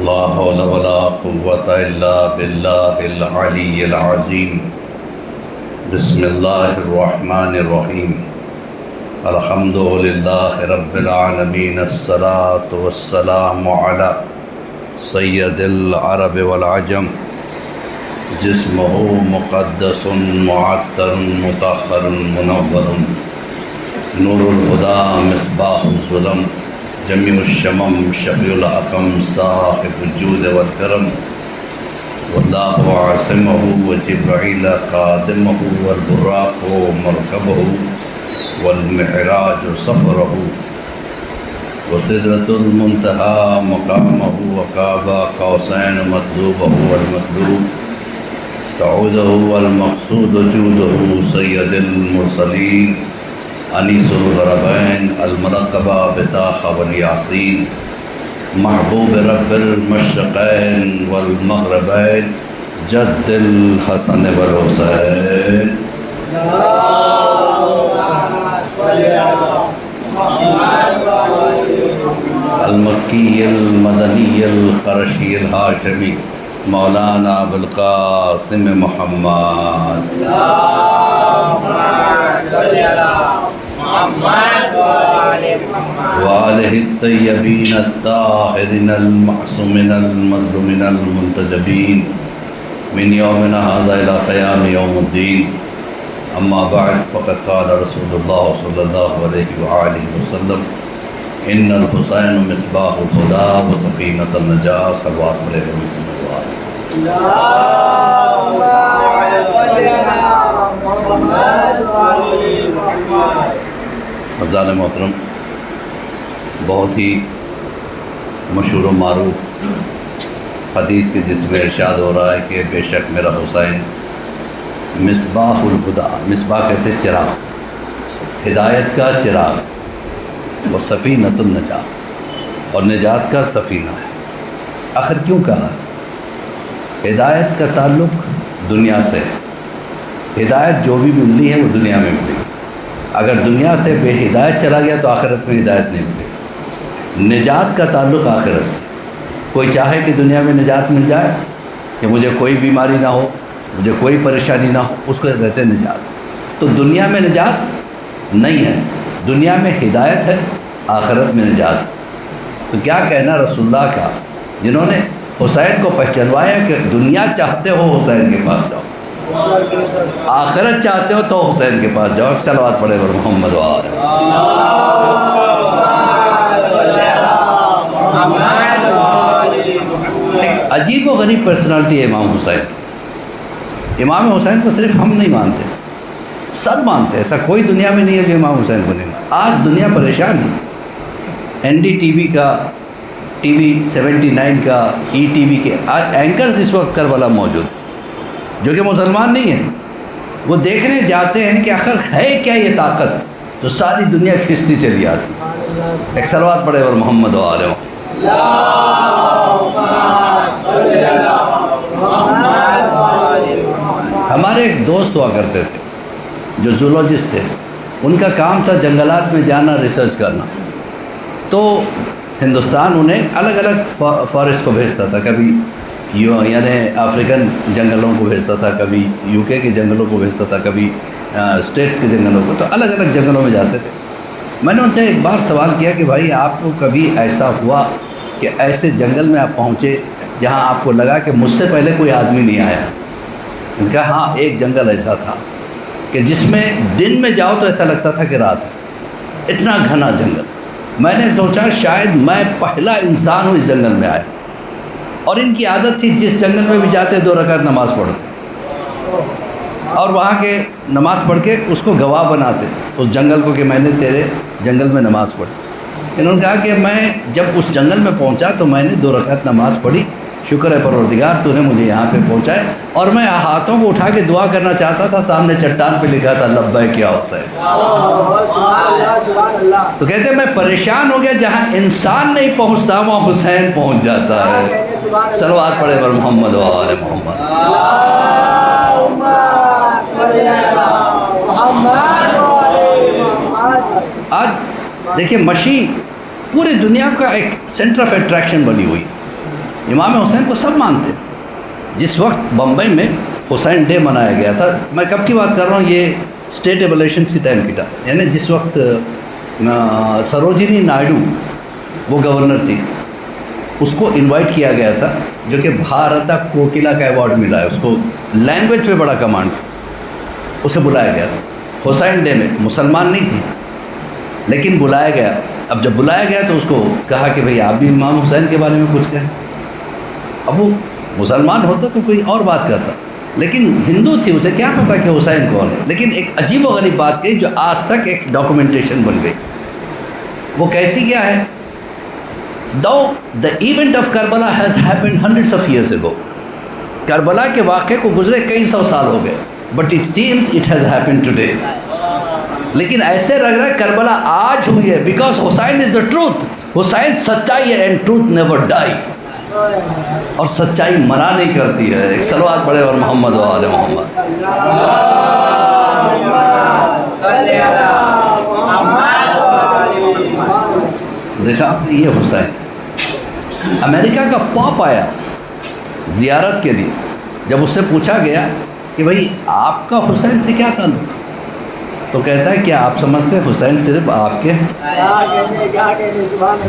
لا حول ولا قوة إلا بالله العلي العظيم. بسم الله الرحمن الرحيم. الحمد لله رب العالمين. الصلاة والسلام على سيد العرب والعجم. جسمه مقدس معطر مطهر منور. نور الهدى مصباح الظلم. جميع الشمم شفيع الأقم صاحب الجود والكرم. والله عاصمه وجبرائيل قادمه والبراق مركبه والمعراج سفره. وسدرة المنتهى مقامه وقاب قوسين مطلوبه والمطلوب. تعوده والمقصود جوده. سيد المرسلين انیس الغربین الملقب بطاہ والیاسین. محبوب رب المشرقین والمغربین. جد الحسن والحسین. المکی المدنی الخرشی الہاشمی. مولانا ابوالقاسم محمد. وآلہ الطیبین الطاہرین المعصومین المظلومین المنتجبین من یومنا ھذا الی قیام یوم الدین. اما بعد فقد قال رسول اللہ صلی اللہ علیہ وآلہ وسلم ان الحسین مصباح الہدی وسفینۃ النجاۃ. صلوات علیہ حضرات محترم، بہت ہی مشہور و معروف حدیث کے جس میں ارشاد ہو رہا ہے کہ بے شک میرا حسین مصباح الہدی. مصباح کہتے چراغ، ہدایت کا چراغ. وہ سفینۃ النجاۃ، اور نجات کا سفینہ ہے. آخر کیوں کہا؟ ہدایت کا تعلق دنیا سے ہے. ہدایت جو بھی ملنی ہے وہ دنیا میں ملے گی. اگر دنیا سے بے ہدایت چلا گیا تو آخرت میں ہدایت نہیں ملے گی. نجات کا تعلق آخرت سے. کوئی چاہے کہ دنیا میں نجات مل جائے، کہ مجھے کوئی بیماری نہ ہو، مجھے کوئی پریشانی نہ ہو، اس کو کہتے ہیں نجات. تو دنیا میں نجات نہیں ہے، دنیا میں ہدایت ہے، آخرت میں نجات. تو کیا کہنا رسول اللہ کا، جنہوں نے حسین کو پہچانوایا کہ دنیا چاہتے ہو حسین کے پاس جاؤ، آخرت چاہتے ہو تو حسین کے پاس جاؤ. صلوات پڑھے بر محمد وآلہ. ایک عجیب و غریب پرسنالٹی ہے امام حسین. امام حسین کو صرف ہم نہیں مانتے، سب مانتے. ایسا کوئی دنیا میں نہیں ہے جو امام حسین کو نہیں مانتا. آج دنیا پریشان ہے. NDTV کا، TV 79 کا، ETV کے اینکرز اس وقت کربلا موجود ہیں جو کہ مسلمان نہیں ہیں. وہ دیکھنے جاتے ہیں کہ آخر ہے کیا یہ طاقت جو ساری دنیا کھینچتی چلی آتی. ایک صلوات پڑھے اور محمد وآلہ. ہمارے ایک دوست ہوا کرتے تھے جو زولوجسٹ تھے. ان کا کام تھا جنگلات میں جانا، ریسرچ کرنا. تو ہندوستان انہیں الگ الگ فارسٹ کو بھیجتا تھا. کبھی یعنی افریقن جنگلوں کو بھیجتا تھا، کبھی UK کے جنگلوں کو بھیجتا تھا، کبھی اسٹیٹس کے جنگلوں کو. تو الگ الگ جنگلوں میں جاتے تھے. میں نے ان سے ایک بار سوال کیا کہ بھائی آپ کو کبھی ایسا ہوا کہ ایسے جنگل میں آپ پہنچے جہاں آپ کو لگا کہ مجھ سے پہلے کوئی آدمی نہیں آیا؟ ان کا ہاں، ایک جنگل ایسا تھا کہ جس میں دن میں جاؤ تو ایسا لگتا تھا کہ رات ہے. اتنا گھنا جنگل. میں نے سوچا شاید میں پہلا انسان ہوں اس جنگل میں آیا. اور ان کی عادت تھی جس جنگل میں بھی جاتے 2 رکعت نماز پڑھتے، اور وہاں کے نماز پڑھ کے اس کو گواہ بناتے اس جنگل کو کہ میں نے تیرے جنگل میں نماز پڑھی. انہوں نے کہا کہ میں جب اس جنگل میں پہنچا تو میں نے 2 رکعت نماز پڑھی. شکر ہے پروردگار تو نے مجھے یہاں پہ پہنچائے. اور میں ہاتھوں کو اٹھا کے دعا کرنا چاہتا تھا، سامنے چٹان پہ لکھا تھا لبیک یا حسین. تو کہتے ہیں میں پریشان ہو گیا، جہاں انسان نہیں پہنچتا وہاں حسین پہنچ جاتا ہے. صلوات پڑھے بر محمد وآلہ محمد. آج دیکھیں مشی پوری دنیا کا ایک سینٹر آف اٹریکشن بنی ہوئی ہے. امام حسین کو سب مانتے ہیں. جس وقت بمبئی میں حسین ڈے منایا گیا تھا، میں کب کی بات کر رہا ہوں، یہ اسٹیٹ ایبولیشنس کی ٹائم کی تھا، یعنی جس وقت سروجنی نائیڈو وہ گورنر تھی، اس کو انوائٹ کیا گیا تھا، جو کہ بھارتا کوکلا کا ایوارڈ ملا ہے اس کو، لینگویج پہ بڑا کمانڈ تھا، اسے بلایا گیا تھا حسین ڈے میں. مسلمان نہیں تھی لیکن بلایا گیا. اب جب بلایا گیا تو اس کو کہا کہ بھئی آپ بھی امام حسین کے بارے میں کچھ کہیں. اب وہ مسلمان ہوتا تو کوئی اور بات کرتا، لیکن ہندو تھی، اسے کیا پتا کہ حسین کون ہے. لیکن ایک عجیب و غریب بات کہی جو آج تک ایک ڈاکومنٹیشن بن گئی. وہ کہتی کیا ہے، though the event of Karbala has happened hundreds of years ago. Karbala کے واقعے کو گزرے کئی سو سال ہو گئے، but it seems it has happened today. لیکن ایسے لگ رہا ہے کربلا آج ہوئی ہے، because Hussain is the truth. حسین سچائی ہے and truth never die. اور سچائی مرا نہیں کرتی ہے. ایک صلوات پڑھے اور محمد و آل محمد. دیکھا یہ حسین. امریکہ کا پاپ آیا زیارت کے لیے، جب اس سے پوچھا گیا کہ بھئی آپ کا حسین سے کیا تعلق، تو کہتا ہے کہ آپ سمجھتے ہیں حسین صرف آپ کے،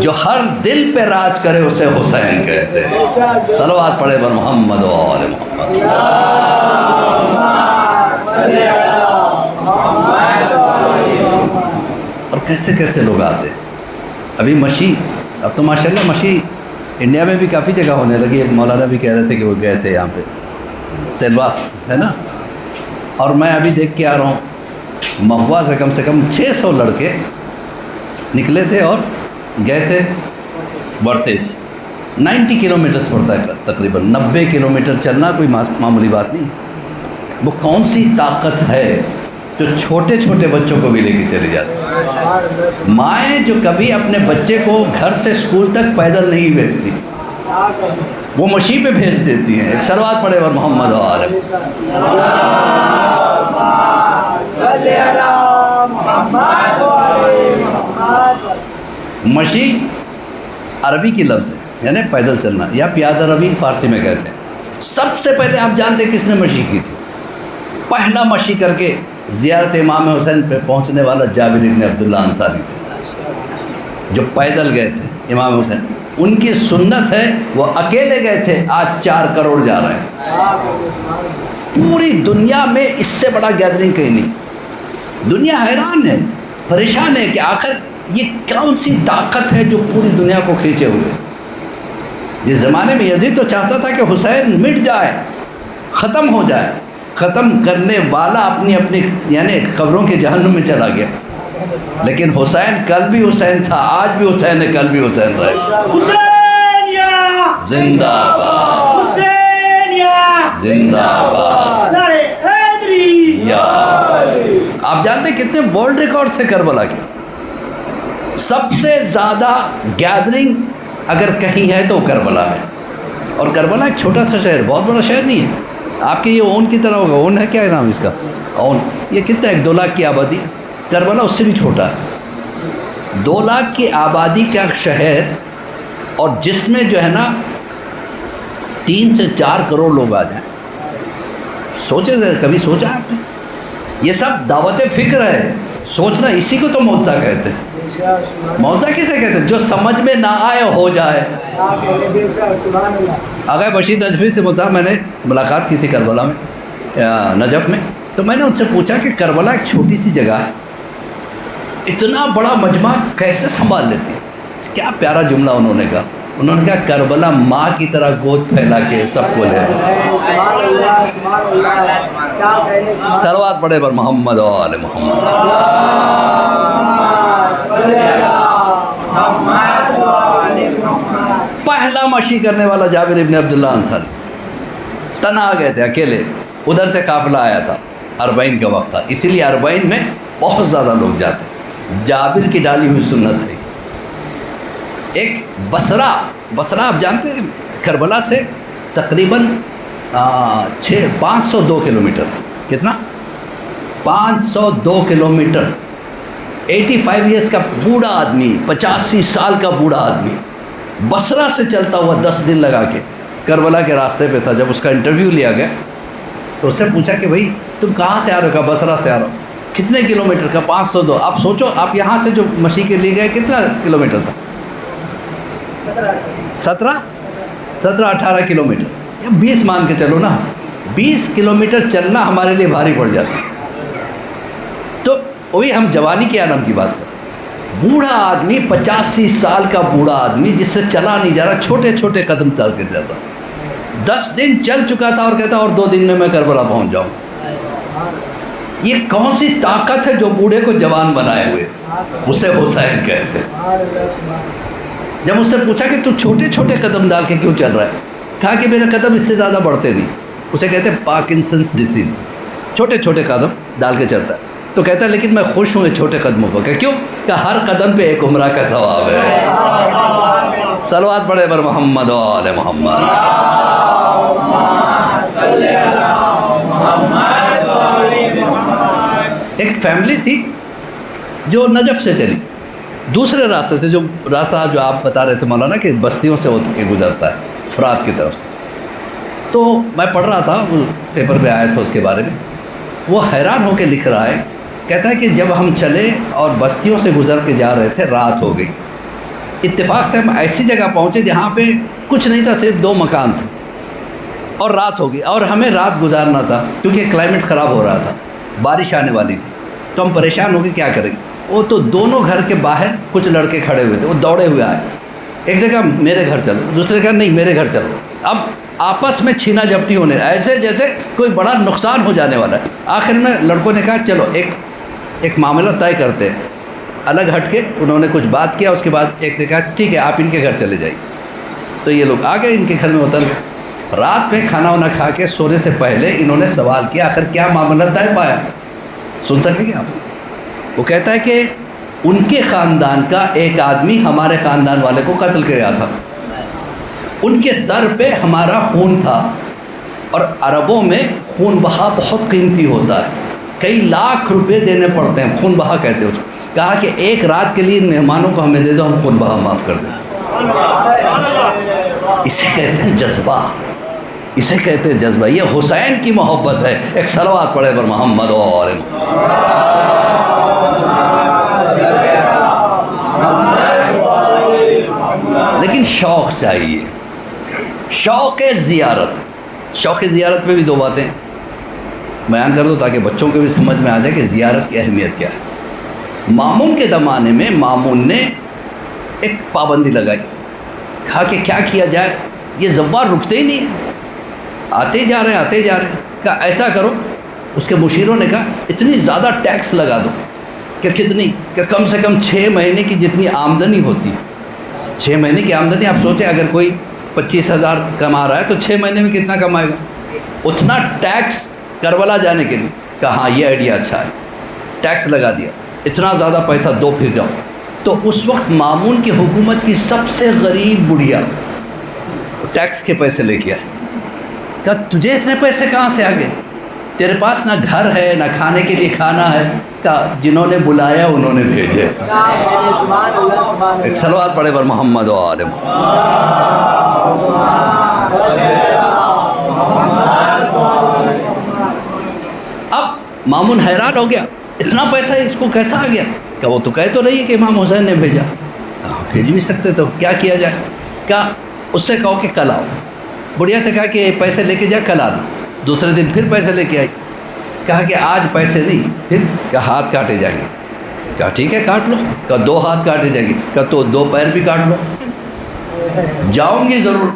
جو ہر دل پہ راج کرے اسے حسین کہتے ہیں. صلوات پڑھے بر محمد و آل محمد. اور کیسے کیسے لوگ آتے ہیں. ابھی مشی، اب تو ماشاءاللہ مشی انڈیا میں بھی کافی جگہ ہونے لگی. ایک مولانا بھی کہہ رہے تھے کہ وہ گئے تھے یہاں پہ سیلواس ہے نا، اور میں ابھی دیکھ کے آ رہا ہوں مہوا سے کم 600 لڑکے نکلے تھے اور گئے تھے برتیج. 90 کلومیٹرز پڑتا ہے تقریباً، 90 کلومیٹر چلنا کوئی معمولی بات نہیں. وہ کون سی طاقت ہے جو چھوٹے چھوٹے بچوں کو بھی لے کے چلی جاتی ہے. مائیں جو کبھی اپنے بچے کو گھر سے اسکول تک پیدل نہیں بھیجتی، وہ مشی پہ بھیج دیتی ہیں. ایک صلوات پڑھے اور محمد و آل مشی عربی کی لفظ ہے، یعنی پیدل چلنا، یا پیادہ روی فارسی میں کہتے ہیں. سب سے پہلے آپ جانتے کس نے مشی کی تھی؟ پہلا مشی کر کے زیارت امام حسین پہ پہنچنے والا جابر بن عبداللہ انصاری تھے، جو پیدل گئے تھے امام حسین. ان کی سنت ہے، وہ اکیلے گئے تھے، آج 4 کروڑ جا رہے ہیں. پوری دنیا میں اس سے بڑا گیدرنگ کہیں نہیں. دنیا حیران ہے، پریشان ہے کہ آخر یہ کون سی طاقت ہے جو پوری دنیا کو کھینچے ہوئے. جس زمانے میں یزید تو چاہتا تھا کہ حسین مٹ جائے، ختم ہو جائے، ختم کرنے والا اپنی اپنی یعنی قبروں کے جہنم میں چلا گیا. لیکن حسین کل بھی حسین تھا، آج بھی حسین ہے، کل بھی حسین رہے. زندہ باد، زندہ باد. آپ جانتے ہیں کتنے ورلڈ ریکارڈ سے کربلا کے؟ سب سے زیادہ گیدرنگ اگر کہیں ہے تو کربلا میں. اور کربلا ایک چھوٹا سا شہر، بہت بڑا شہر نہیں ہے. آپ کے یہ اون کی طرح ہوگا، اون ہے کیا نام اس کا، اون. یہ کتنا 1-2 لاکھ کی آبادی ہے. کربلا اس سے بھی چھوٹا ہے. 2 لاکھ کی آبادی کا شہر، اور جس میں جو ہے نا 3 سے 4 کروڑ لوگ آ جائیں. سوچے ذرا، کبھی سوچا آپ نے؟ یہ سب دعوت فکر ہے، سوچنا. اسی کو تو معجزہ کہتے ہیں. معجزہ کسے کہتے ہیں؟ جو سمجھ میں نہ آئے ہو جائے. آغا بشیر نجفی سے میں نے ملاقات کی تھی کربلا میں، نجف میں. تو میں نے ان سے پوچھا کہ کربلا ایک چھوٹی سی جگہ ہے، اتنا بڑا مجمع کیسے سنبھال لیتی ہے؟ کیا پیارا جملہ انہوں نے کہا. انہوں نے کہا کربلا ماں کی طرح گود پھیلا کے سب کو لے. صلوات پڑھے پر محمد و آل محمد. پہلا مشی کرنے والا جابر ابن عبداللہ انصاری. تنہا گئے تھے اکیلے، ادھر سے قافلہ آیا تھا، 40 کا وقت تھا، اسی لیے 40 میں بہت زیادہ لوگ جاتے. جابر کی ڈالی ہوئی سنت ہے. ایک بصرہ آپ جانتے ہیں کربلا سے تقریباً 502 کلومیٹر. کتنا؟ 502 کلومیٹر. 85 ایئرس کا بوڑھا آدمی، 85 سال کا بوڑھا آدمی بصرہ سے چلتا ہوا 10 دن لگا کے کربلا کے راستے پہ تھا. جب اس کا انٹرویو لیا گیا تو اس سے پوچھا کہ بھائی تم کہاں سے آ رہے ہو؟ کہا بصرہ سے آ رہا ہوں. کتنے کلومیٹر کا؟ 502. آپ سوچو آپ یہاں سے جو مشی کے لیے گئے کتنا کلومیٹر تھا؟ 17-18 کلومیٹر. 20 مان کے چلو نا. 20 کلومیٹر چلنا ہمارے لیے بھاری پڑ جاتا. تو وہی ہم جوانی کے عالم کی بات کریں. بوڑھا آدمی 85 سال کا بوڑھا آدمی جس سے چلا نہیں جا رہا، چھوٹے چھوٹے قدم چل کے جاتا. 10 دن چل چکا تھا اور کہتا اور 2 دن میں کربلا پہنچ جاؤں. یہ کون سی طاقت ہے جو بوڑھے کو جوان بنائے ہوئے؟ اسے حسین کہتے ہیں. جب اس سے پوچھا کہ تو چھوٹے چھوٹے قدم ڈال کے کیوں چل رہا ہے؟ کہا کہ میرے قدم اس سے زیادہ بڑھتے نہیں. اسے کہتے ہیں پارکنسنس ڈیزیز. چھوٹے چھوٹے قدم ڈال کے چلتا ہے. تو کہتا ہے لیکن میں خوش ہوں چھوٹے قدموں پر. کہ کیوں؟ کہ ہر قدم پہ ایک عمرہ کا ثواب ہے. صلوات پڑھے پر محمد و آل محمد. ایک فیملی تھی جو نجف سے چلی دوسرے راستے سے، جو راستہ جو آپ بتا رہے تھے مولانا کہ بستیوں سے ہوتے کے گزرتا ہے فرات کی طرف سے. تو میں پڑھ رہا تھا، وہ پیپر پہ آیا تھا اس کے بارے میں. وہ حیران ہو کے لکھ رہا ہے، کہتا ہے کہ جب ہم چلے اور بستیوں سے گزر کے جا رہے تھے، رات ہو گئی. اتفاق سے ہم ایسی جگہ پہنچے جہاں پہ کچھ نہیں تھا، صرف 2 مکان تھے اور رات ہو گئی. اور ہمیں رات گزارنا تھا کیونکہ کلائمیٹ خراب ہو رہا تھا، بارش آنے والی تھی. تو ہم پریشان ہو کے کیا کریں گے. وہ تو دونوں گھر کے باہر کچھ لڑکے کھڑے ہوئے تھے، وہ دوڑے ہوئے آئے. ایک نے کہا میرے گھر چلو، دوسرے نے کہا نہیں میرے گھر چلو. اب آپس میں چھینا جھپٹی ہونے، ایسے جیسے کوئی بڑا نقصان ہو جانے والا ہے. آخر میں لڑکوں نے کہا چلو ایک معاملہ طے کرتے ہیں. الگ ہٹ کے انہوں نے کچھ بات کیا. اس کے بعد ایک نے کہا ٹھیک ہے آپ ان کے گھر چلے جائیے. تو یہ لوگ آ گئے ان کے گھر میں اتر گئے. رات میں کھانا وانا کھا کے سونے سے پہلے انہوں نے سوال کیا آخر کیا معاملہ طے پایا. سن سکیں گے آپ؟ وہ کہتا ہے کہ ان کے خاندان کا ایک آدمی ہمارے خاندان والے کو قتل کیا تھا. ان کے سر پہ ہمارا خون تھا، اور عربوں میں خون بہا بہت قیمتی ہوتا ہے، کئی لاکھ روپے دینے پڑتے ہیں. خون بہا کہتے ہیں اس کو. کہا کہ ایک رات کے لیے ان مہمانوں کو ہمیں دے دو، ہم خون بہا معاف کر دیں. اسے کہتے ہیں جذبہ، اسے کہتے ہیں جذبہ. یہ حسین کی محبت ہے. ایک صلوات پڑھے پر محمد اور لیکن شوق چاہیے، شوق زیارت. شوق زیارت میں بھی 2 باتیں بیان کر دو تاکہ بچوں کو بھی سمجھ میں آ جائے کہ زیارت کی اہمیت کیا ہے. مامون کے زمانے میں مامون نے ایک پابندی لگائی. کہا کہ کیا کیا جائے، یہ زوار رکتے ہی نہیں ہیں، آتے جا رہے ہیں. کہا ایسا کرو. اس کے مشیروں نے کہا اتنی زیادہ ٹیکس لگا دو. کہ کتنی؟ کہ کم سے کم 6 مہینے کی جتنی آمدنی ہوتی. 6 مہینے کی آمدنی آپ سوچیں، اگر کوئی 25,000 کما رہا ہے تو 6 مہینے میں کتنا کمائے گا؟ اتنا ٹیکس کربلا جانے کے لیے. کہا ہاں یہ آئیڈیا اچھا ہے. ٹیکس لگا دیا، اتنا زیادہ پیسہ دو پھر جاؤ. تو اس وقت مامون کی حکومت کی سب سے غریب بڑھیا ٹیکس کے پیسے لے کے آئے. کہا تجھے اتنے پیسے کہاں سے آ گئے؟ تیرے پاس نہ گھر ہے نہ کھانے کے لیے کھانا ہے. کہا جنہوں نے بلایا انہوں نے بھیجے. ایک صلوات پڑھے پر محمد و آل محمد. اب مامون حیران ہو گیا، اتنا پیسہ اس کو کیسا آ گیا؟ کہ وہ تو کہہ تو رہی ہے کہ امام حسین نے بھیجا. بھیج بھی سکتے تو کیا کیا جائے؟ کہا اس سے کہو کہ کل آؤ. بڑھیا سے کہا کہ پیسے لے کے جا، کل آنا. دوسرے دن پھر پیسے لے کے آئی. کہا کہ آج پیسے نہیں، پھر کہ ہاتھ کاٹے جائیں گے. کہا ٹھیک ہے کاٹ لو. کہا 2 ہاتھ کاٹے جائیں گے. کہا تو 2 پیر بھی کاٹ لو. جاؤں گی ضرور.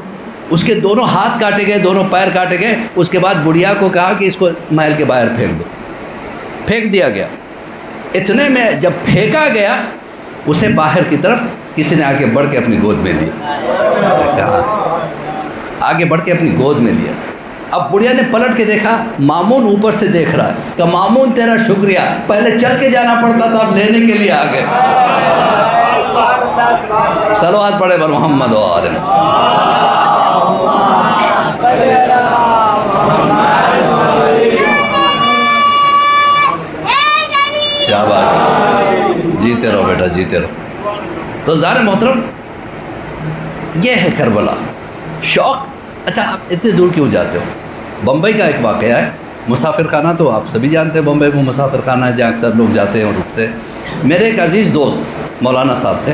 اس کے دونوں ہاتھ کاٹے گئے، دونوں پیر کاٹے گئے. اس کے بعد بڑھیا کو کہا کہ اس کو محل کے باہر پھینک دو. پھینک دیا گیا. اتنے میں جب پھینکا گیا اسے باہر کی طرف کسی نے آگے بڑھ کے اپنی گود میں لیا. آگے بڑھ کے اپنی گود میں لیا. اب بڑھیا نے پلٹ کے دیکھا، مامون اوپر سے دیکھ رہا ہے. کہ مامون تیرا شکریہ، پہلے چل کے جانا پڑتا تھا، اب لینے کے لیے آ گئے. صلوات پڑھے پر محمد و آل شاباش. جیتے رہو بیٹا، جیتے رہو. تو ظاہر محترم یہ ہے کربلا شوق. اچھا آپ اتنی دور کیوں جاتے ہو؟ بمبئی کا ایک واقعہ ہے. مسافر خانہ تو آپ سبھی جانتے ہیں، بمبئی میں مسافر خانہ ہے جہاں اکثر لوگ جاتے ہیں اور رکتے ہیں. میرے ایک عزیز دوست مولانا صاحب تھے،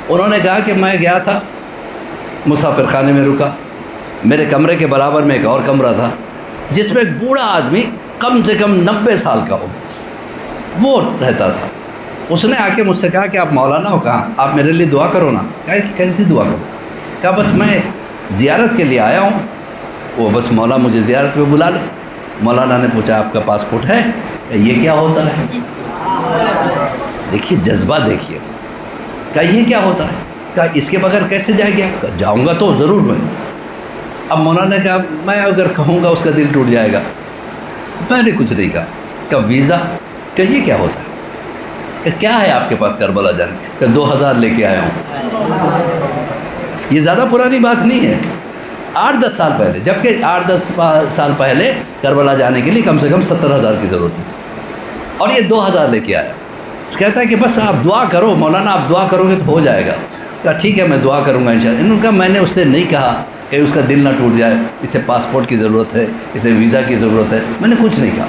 انہوں نے کہا کہ میں گیا تھا مسافر خانے میں رکا، میرے کمرے کے برابر میں ایک اور کمرہ تھا جس میں ایک بوڑھا آدمی کم سے کم 90 سال کا ہو وہ رہتا تھا. اس نے آ کے مجھ سے کہا کہ آپ مولانا ہو؟ کہا آپ میرے لیے دعا کرو نا. کہا کہ کیسی دعا کرو؟ کہا بس میں زیارت کے لیے آیا ہوں، وہ بس مولا مجھے زیارت پہ بلا لے. مولانا نے پوچھا آپ کا پاسپورٹ ہے؟ یہ کیا ہوتا ہے؟ دیکھیے جذبہ دیکھیے. کہا یہ کیا ہوتا ہے؟ کہا اس کے بغیر کیسے جائے گا؟ کہا جاؤں گا تو ضرور میں. اب مولانا نے کہا میں اگر کہوں گا اس کا دل ٹوٹ جائے گا. میں نے کچھ نہیں کہا. کہا ویزا؟ کہ یہ کیا ہوتا ہے؟ کہ کیا ہے آپ کے پاس کربلا جانے؟ کہ 2000 لے کے آیا ہوں. یہ زیادہ پرانی بات نہیں ہے، 8-10 سال پہلے، جبکہ 8-10 سال پہلے کربلا جانے کے لیے کم سے کم 70,000 کی ضرورت تھی اور یہ 2000 لے کے آیا. کہتا ہے کہ بس آپ دعا کرو مولانا، آپ دعا کرو گے تو ہو جائے گا. کہا ٹھیک ہے میں دعا کروں گا انشاءاللہ. انہوں نے کہا میں نے اس سے نہیں کہا کہ اس کا دل نہ ٹوٹ جائے، اسے پاسپورٹ کی ضرورت ہے، اسے ویزا کی ضرورت ہے، میں نے کچھ نہیں کہا.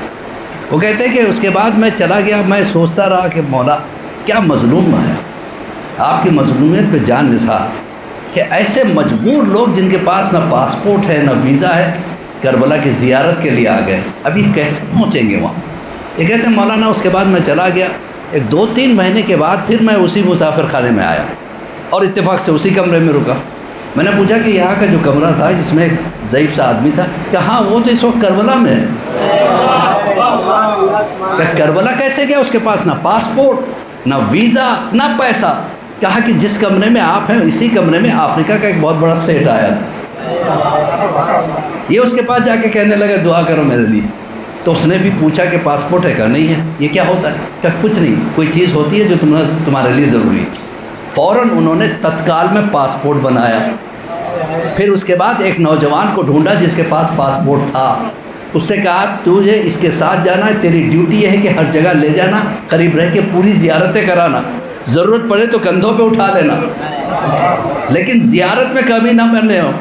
وہ کہتے ہیں کہ اس کے بعد میں چلا گیا، میں سوچتا رہا کہ مولا کیا مظلوم ہے، آپ کی مظلومیت پہ جان نثار کہ ایسے مجبور لوگ جن کے پاس نہ پاسپورٹ ہے نہ ویزا ہے کربلا کی زیارت کے لیے آ گئے، اب یہ کیسے پہنچیں گے وہاں؟ یہ کہتے ہیں مولانا اس کے بعد میں چلا گیا، ایک 2-3 مہینے کے بعد پھر میں اسی مسافر خانے میں آیا اور اتفاق سے اسی کمرے میں رکا. میں نے پوچھا کہ یہاں کا جو کمرہ تھا جس میں ایک ضعیف سا آدمی تھا، کہ ہاں وہ تو اس وقت کربلا میں ہے. کہ کربلا کیسے گیا؟ اس کے پاس نہ پاسپورٹ نہ ویزا نہ پیسہ. کہا کہ جس کمرے میں آپ ہیں اسی کمرے میں افریقہ کا ایک بہت بڑا سیٹ آیا تھا. یہ اس کے پاس جا کے کہنے لگا دعا کرو میرے لیے. تو اس نے بھی پوچھا کہ پاسپورٹ ہے؟ کہا نہیں ہے. یہ کیا ہوتا ہے؟ کہ کچھ نہیں، کوئی چیز ہوتی ہے جو تمہارے لیے ضروری ہے. فوراً انہوں نے تتکال میں پاسپورٹ بنایا. پھر اس کے بعد ایک نوجوان کو ڈھونڈا جس کے پاس پاسپورٹ تھا. اس سے کہا تجھے اس کے ساتھ جانا ہے، تیری ڈیوٹی یہ ہے کہ ہر جگہ لے جانا، قریب رہ کے پوری زیارتیں کرانا، ضرورت پڑے تو کندھوں پہ اٹھا لینا، لیکن زیارت میں کبھی نہ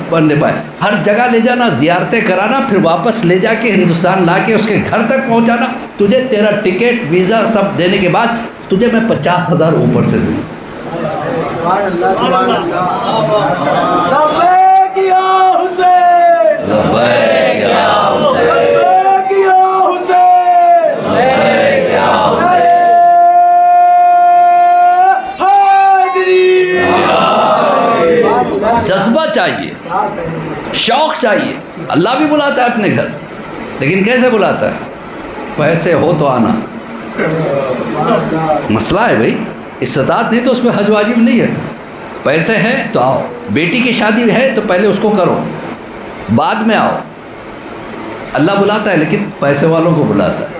پڑھنے پائے. ہر جگہ لے جانا، زیارتیں کرانا، پھر واپس لے جا کے ہندوستان لا کے اس کے گھر تک پہنچانا. تجھے تیرا ٹکٹ ویزا سب دینے کے بعد تجھے میں 50,000 اوپر سے دوں. جذبہ چاہیے، شوق چاہیے. اللہ بھی بلاتا ہے اپنے گھر، لیکن کیسے بلاتا ہے؟ پیسے ہو تو آنا. مسئلہ ہے بھائی، استطاعت نہیں تو اس پہ حج واجب نہیں ہے. پیسے ہیں تو آؤ. بیٹی کی شادی ہے تو پہلے اس کو کرو، بعد میں آؤ. اللہ بلاتا ہے لیکن پیسے والوں کو بلاتا ہے.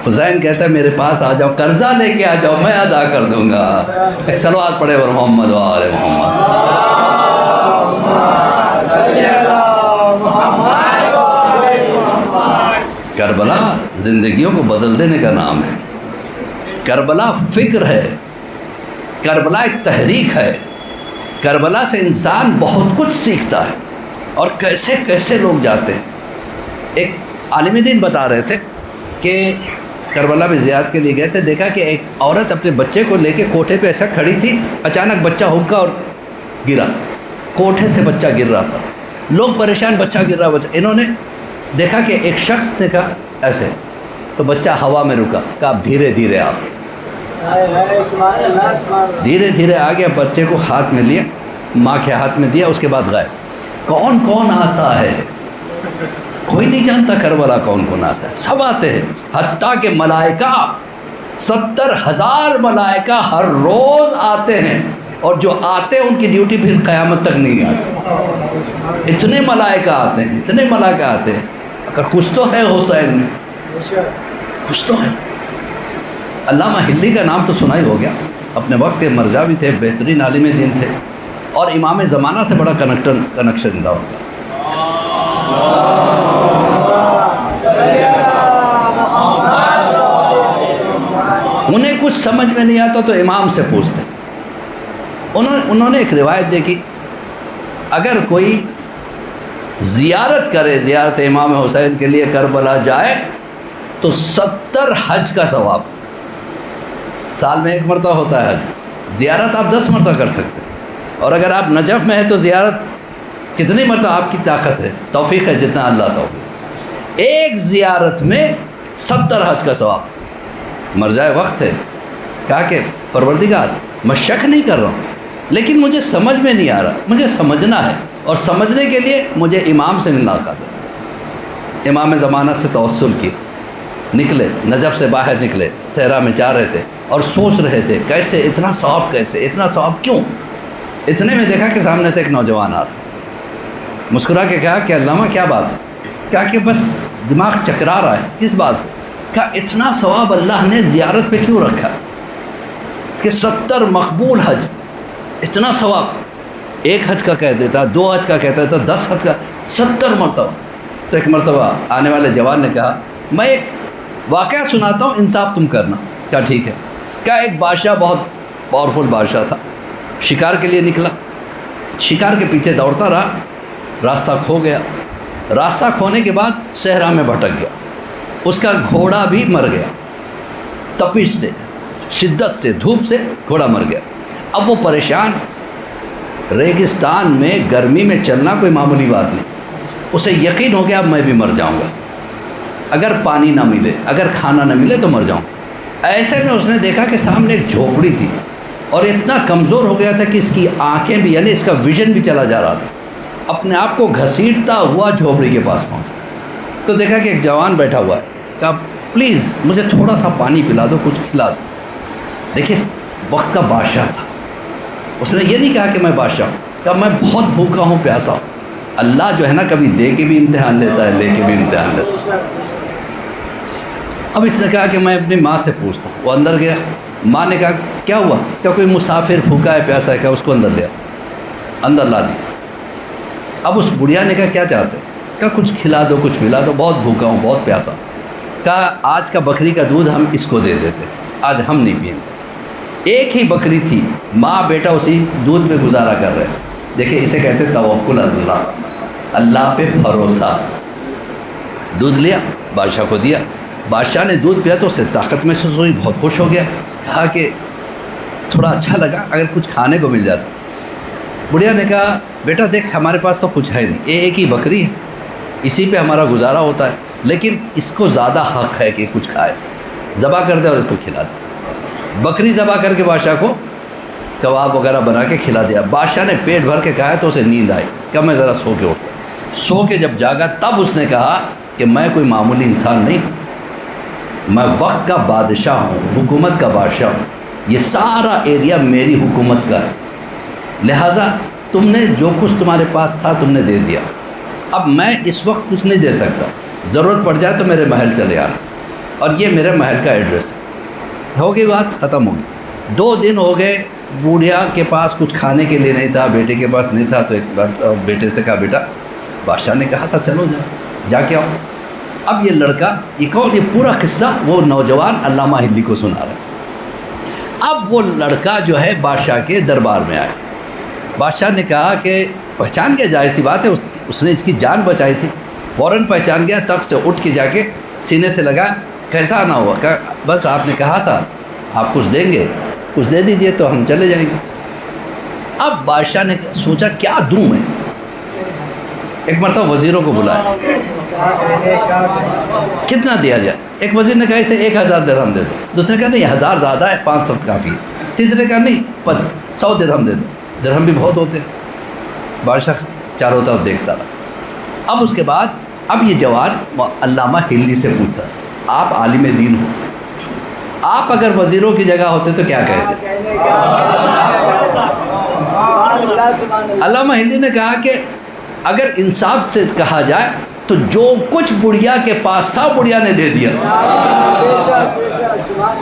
حسین کہتا ہے میرے پاس آ جاؤ، قرضہ لے کے آ جاؤ، میں ادا کر دوں گا. ایک صلوات پڑھے اور محمد و آل محمد. کربلا زندگیوں کو بدل دینے کا نام ہے. کربلا فکر ہے، کربلا ایک تحریک ہے. کربلا سے انسان بہت کچھ سیکھتا ہے اور کیسے کیسے لوگ جاتے ہیں. ایک عالم دین بتا رہے تھے کہ کربلا میں زیارت کے لیے گئے تھے، دیکھا کہ ایک عورت اپنے بچے کو لے کے کوٹھے پہ ایسا کھڑی تھی، اچانک بچہ ہمکا اور گرا. کوٹھے سے بچہ گر رہا تھا، لوگ پریشان، بچہ گر رہا بچہ. انہوں نے دیکھا کہ ایک شخص نے کہا ایسے، تو بچہ ہوا میں رکا. کہا آپ دھیرے دھیرے آپ، دھیرے دھیرے آ گیا، بچے کو ہاتھ میں لیا، ماں کے ہاتھ میں دیا، اس کے بعد غائب. کون کون آتا ہے؟ کوئی نہیں جانتا کربلا کون کون آتا ہے. سب آتے ہیں، حتیٰ کہ ملائکہ 70,000 ملائکہ ہر روز آتے ہیں، اور جو آتے ہیں ان کی ڈیوٹی پھر قیامت تک نہیں آتی. اتنے ملائکہ آتے ہیں، اتنے ملائکہ آتے ہیں. اگر کچھ تو ہے حسین میں، کچھ تو ہے. علامہ حلی کا نام تو سنا ہی ہو گیا، اپنے وقت کے مرجع بھی تھے، بہترین عالم دین تھے، اور امام زمانہ سے بڑا کنیکشن تھا ان کا. انہیں کچھ سمجھ میں نہیں آتا تو امام سے پوچھتے. انہوں نے ایک روایت دیکھی اگر کوئی زیارت کرے، زیارت امام حسین کے لیے کربلا جائے تو 70 حج کا ثواب. سال میں 1 مرتبہ ہوتا ہے حج، زیارت آپ 10 مرتبہ کر سکتے ہیں. اور اگر آپ نجف میں ہیں تو زیارت کتنی مرتبہ آپ کی طاقت ہے، توفیق ہے جتنا اللہ توفیق. ایک زیارت میں 70 حج کا ثواب. مرجع وقت ہے، کہا کہ پروردگار میں شک نہیں کر رہا ہوں لیکن مجھے سمجھ میں نہیں آ رہا، مجھے سمجھنا ہے، اور سمجھنے کے لیے مجھے امام سے ملاقات ہے. امام زمانہ سے توسل کی، نکلے نجف سے باہر نکلے، صحرا میں جا رہے تھے اور سوچ رہے تھے کیسے اتنا ثواب، کیسے اتنا ثواب کیوں. اتنے میں دیکھا کہ سامنے سے ایک نوجوان آ رہا. مسکرا کے کہا کہ علامہ کیا بات ہے؟ کہا کہ بس دماغ چکرا رہا ہے. کس بات سے؟ کہا اتنا ثواب اللہ نے زیارت پہ کیوں رکھا کہ 70 مقبول حج، اتنا ثواب. ایک حج کا کہہ دیتا، 2 حج کا کہتا تھا، 10 حج کا، 70 مرتبہ. تو ایک مرتبہ آنے والے جوان نے کہا میں ایک واقعہ سناتا ہوں، انصاف تم کرنا. کہا ٹھیک ہے. کہا ایک بادشاہ بہت پاورفل بادشاہ تھا، شکار کے لیے نکلا، شکار کے پیچھے دوڑتا رہا، راستہ کھو گیا. راستہ کھونے کے بعد صحرا میں بھٹک گیا، اس کا گھوڑا بھی مر گیا. تپش سے، شدت سے، دھوپ سے گھوڑا مر گیا. اب وہ پریشان، ریگستان میں گرمی میں چلنا کوئی معمولی بات نہیں. اسے یقین ہو گیا اب میں بھی مر جاؤں گا، اگر پانی نہ ملے، اگر کھانا نہ ملے تو مر جاؤں. ایسے میں اس نے دیکھا کہ سامنے ایک جھوپڑی تھی اور اتنا کمزور ہو گیا تھا کہ اس کی آنکھیں بھی، یعنی اس کا ویژن بھی چلا جا رہا تھا. اپنے آپ کو گھسیٹتا ہوا جھوپڑی کے پاس پہنچا تو دیکھا کہ ایک جوان بیٹھا ہوا ہے. کہا پلیز مجھے تھوڑا سا پانی پلا دو، کچھ کھلا دو. دیکھیے وقت کا بادشاہ تھا، اس نے یہ نہیں کہا کہ میں بادشاہ ہوں، کہا میں بہت بھوکا ہوں، پیاسا ہوں. اللہ جو ہے نا کبھی دے کے بھی امتحان لیتا ہے، لے کے بھی امتحان لیتا ہے. اب اس نے کہا کہ میں اپنی ماں سے پوچھتا ہوں. وہ اندر گیا، ماں نے کہا کیا ہوا؟ کیا کوئی مسافر بھوکا ہے، پیاسا ہے؟ کیا اس کو اندر لیا، اندر لا دیا. اب اس بڑھیا نے کہا کیا چاہتے؟ کہا کچھ کھلا دو، کچھ پلا دو، بہت بھوکا ہوں، بہت پیاسا. کہا آج کا بکری کا دودھ ہم اس کو دے دیتے، آج ہم نہیں پئیں گے. ایک ہی بکری تھی، ماں بیٹا اسی دودھ پہ گزارا کر رہے. دیکھیں اسے کہتے توکل اللہ، اللہ پہ بھروسہ. دودھ لیا، بادشاہ کو دیا. بادشاہ نے دودھ پیا تو اسے طاقت محسوس ہوئی، بہت خوش ہو گیا. کہا کہ تھوڑا اچھا لگا اگر کچھ کھانے کو مل جاتا. بڑھیا نے کہا بیٹا دیکھ ہمارے پاس تو کچھ ہے نہیں، ایک ہی بکری ہے، اسی پہ ہمارا گزارا ہوتا ہے، لیکن اس کو زیادہ حق ہے کہ کچھ کھائے، ذبح کر دے اور اس کو کھلا دے. بکری ذبح کر کے بادشاہ کو کباب وغیرہ بنا کے کھلا دیا. بادشاہ نے پیٹ بھر کے کھایا تو اسے نیند آئی. کہ میں ذرا سو کے اٹھتا. سو کے جب جاگا تب اس نے کہا کہ میں کوئی معمولی انسان نہیں ہوں، میں وقت کا بادشاہ ہوں، حکومت کا بادشاہ ہوں. یہ سارا ایریا میری حکومت کا ہے، لہٰذا تم نے جو کچھ تمہارے پاس تھا تم نے دے دیا. اب میں اس وقت کچھ نہیں دے سکتا، ضرورت پڑ جائے تو میرے محل چلے آنا، اور یہ میرے محل کا ایڈریس ہے. ہو گئی بات، ختم ہو گئی. 2 دن ہو گئے، بوڑھیا کے پاس کچھ کھانے کے لیے نہیں تھا، بیٹے کے پاس نہیں تھا. تو ایک بار بیٹے سے کہا بیٹا، بادشاہ نے کہا تھا چلو جا کے آؤ. اب یہ لڑکا، یہ کون، یہ پورا قصہ وہ نوجوان علامہ ہلی کو سنا رہا ہے. اب وہ لڑکا جو ہے بادشاہ کے دربار میں آیا. بادشاہ نے کہا کہ پہچان گیا، ظاہر سی بات ہے اس نے اس کی جان بچائی تھی. فوراً پہچان گیا، تخت سے اٹھ کے جا کے سینے سے لگا. کیسا آنا ہوا؟ کہ بس آپ نے کہا تھا آپ کچھ دیں گے، کچھ دے دیجئے تو ہم چلے جائیں گے. اب بادشاہ نے سوچا کیا دوں میں. ایک مرتبہ وزیروں کو بلایا، کتنا دیا جائے؟ ایک وزیر نے کہا اسے 1000 درہم دے دو. دوسرے نے کہا نہیں 1000 زیادہ ہے، 500 کافی ہے. تیسرے نے کہا نہیں 100 درہم دے دو، درہم بھی بہت ہوتے ہیں. بادشاہ چاروں طرف دیکھتا رہا. اب اس کے بعد اب یہ جوان علامہ ہلی سے پوچھا آپ عالم دین ہو، آپ اگر وزیروں کی جگہ ہوتے تو کیا کہتے؟ علامہ ہلی نے کہا کہ اگر انصاف سے کہا جائے تو جو کچھ بڑھیا کے پاس تھا بڑھیا نے دے دیا،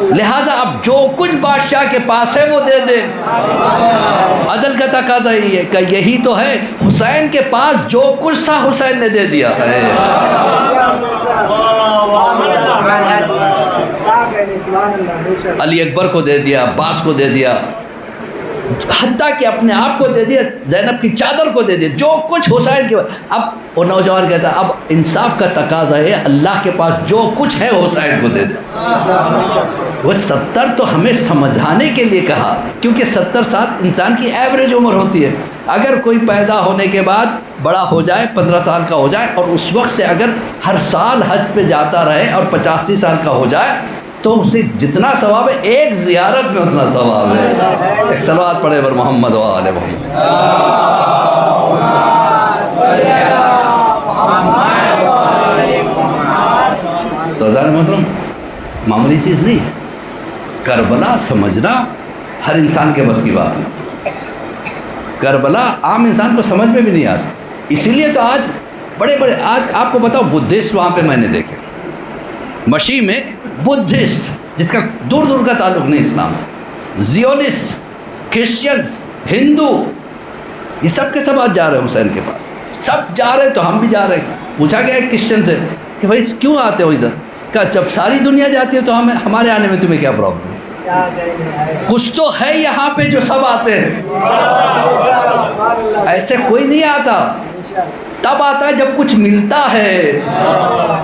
لہٰذا اب جو کچھ بادشاہ کے پاس ہے وہ دے دے. عدل کا تقاضا یہ ہے کہ یہی تو ہے، حسین کے پاس جو کچھ تھا حسین نے دے دیا ہے. علی اکبر کو دے دیا، عباس کو دے دیا، حتیٰ کہ اپنے آپ کو دے دیا، زینب کی چادر کو دے دیا، جو کچھ حسین کے۔ اب وہ نوجوان کہتا ہے اب انصاف کا تقاضا ہے، اللہ کے پاس جو کچھ ہے حسین کو دے دے۔ وہ 70 تو ہمیں سمجھانے کے لیے کہا، کیونکہ 70 سال انسان کی ایوریج عمر ہوتی ہے۔ اگر کوئی پیدا ہونے کے بعد بڑا ہو جائے، 15 سال کا ہو جائے، اور اس وقت سے اگر ہر سال حج پہ جاتا رہے اور 85 سال کا ہو جائے، تو اسے جتنا ثواب ہے ایک زیارت میں اتنا ثواب ہے۔ ایک صلوات پڑھے بر محمد و آل محمد۔ تو عزیزان محترم، معمولی چیز نہیں ہے۔ کربلا سمجھنا ہر انسان کے بس کی بات نہیں۔ کربلا عام انسان کو سمجھ میں بھی نہیں آتی۔ اسی لیے تو آج بڑے بڑے، آج آپ کو بتاؤ بدھسٹ وہاں پہ میں نے دیکھے، مشی میں بدھسٹ جس کا دور دور کا تعلق نہیں اسلام سے، زیونسٹ، کرسچنز، ہندو، یہ سب کے سب آج جا رہے ہیں حسین کے پاس، سب جا رہے ہیں تو ہم بھی جا رہے ہیں۔ پوچھا گیا ایک کرسچن سے کہ بھائی کیوں آتے ہو ادھر؟ کہا جب ساری دنیا جاتی ہے تو ہمارے آنے میں تمہیں کیا پرابلم ہے؟ کچھ تو ہے یہاں پہ جو سب آتے ہیں، ایسے کوئی نہیں آتا۔ تب آتا ہے جب کچھ ملتا ہے۔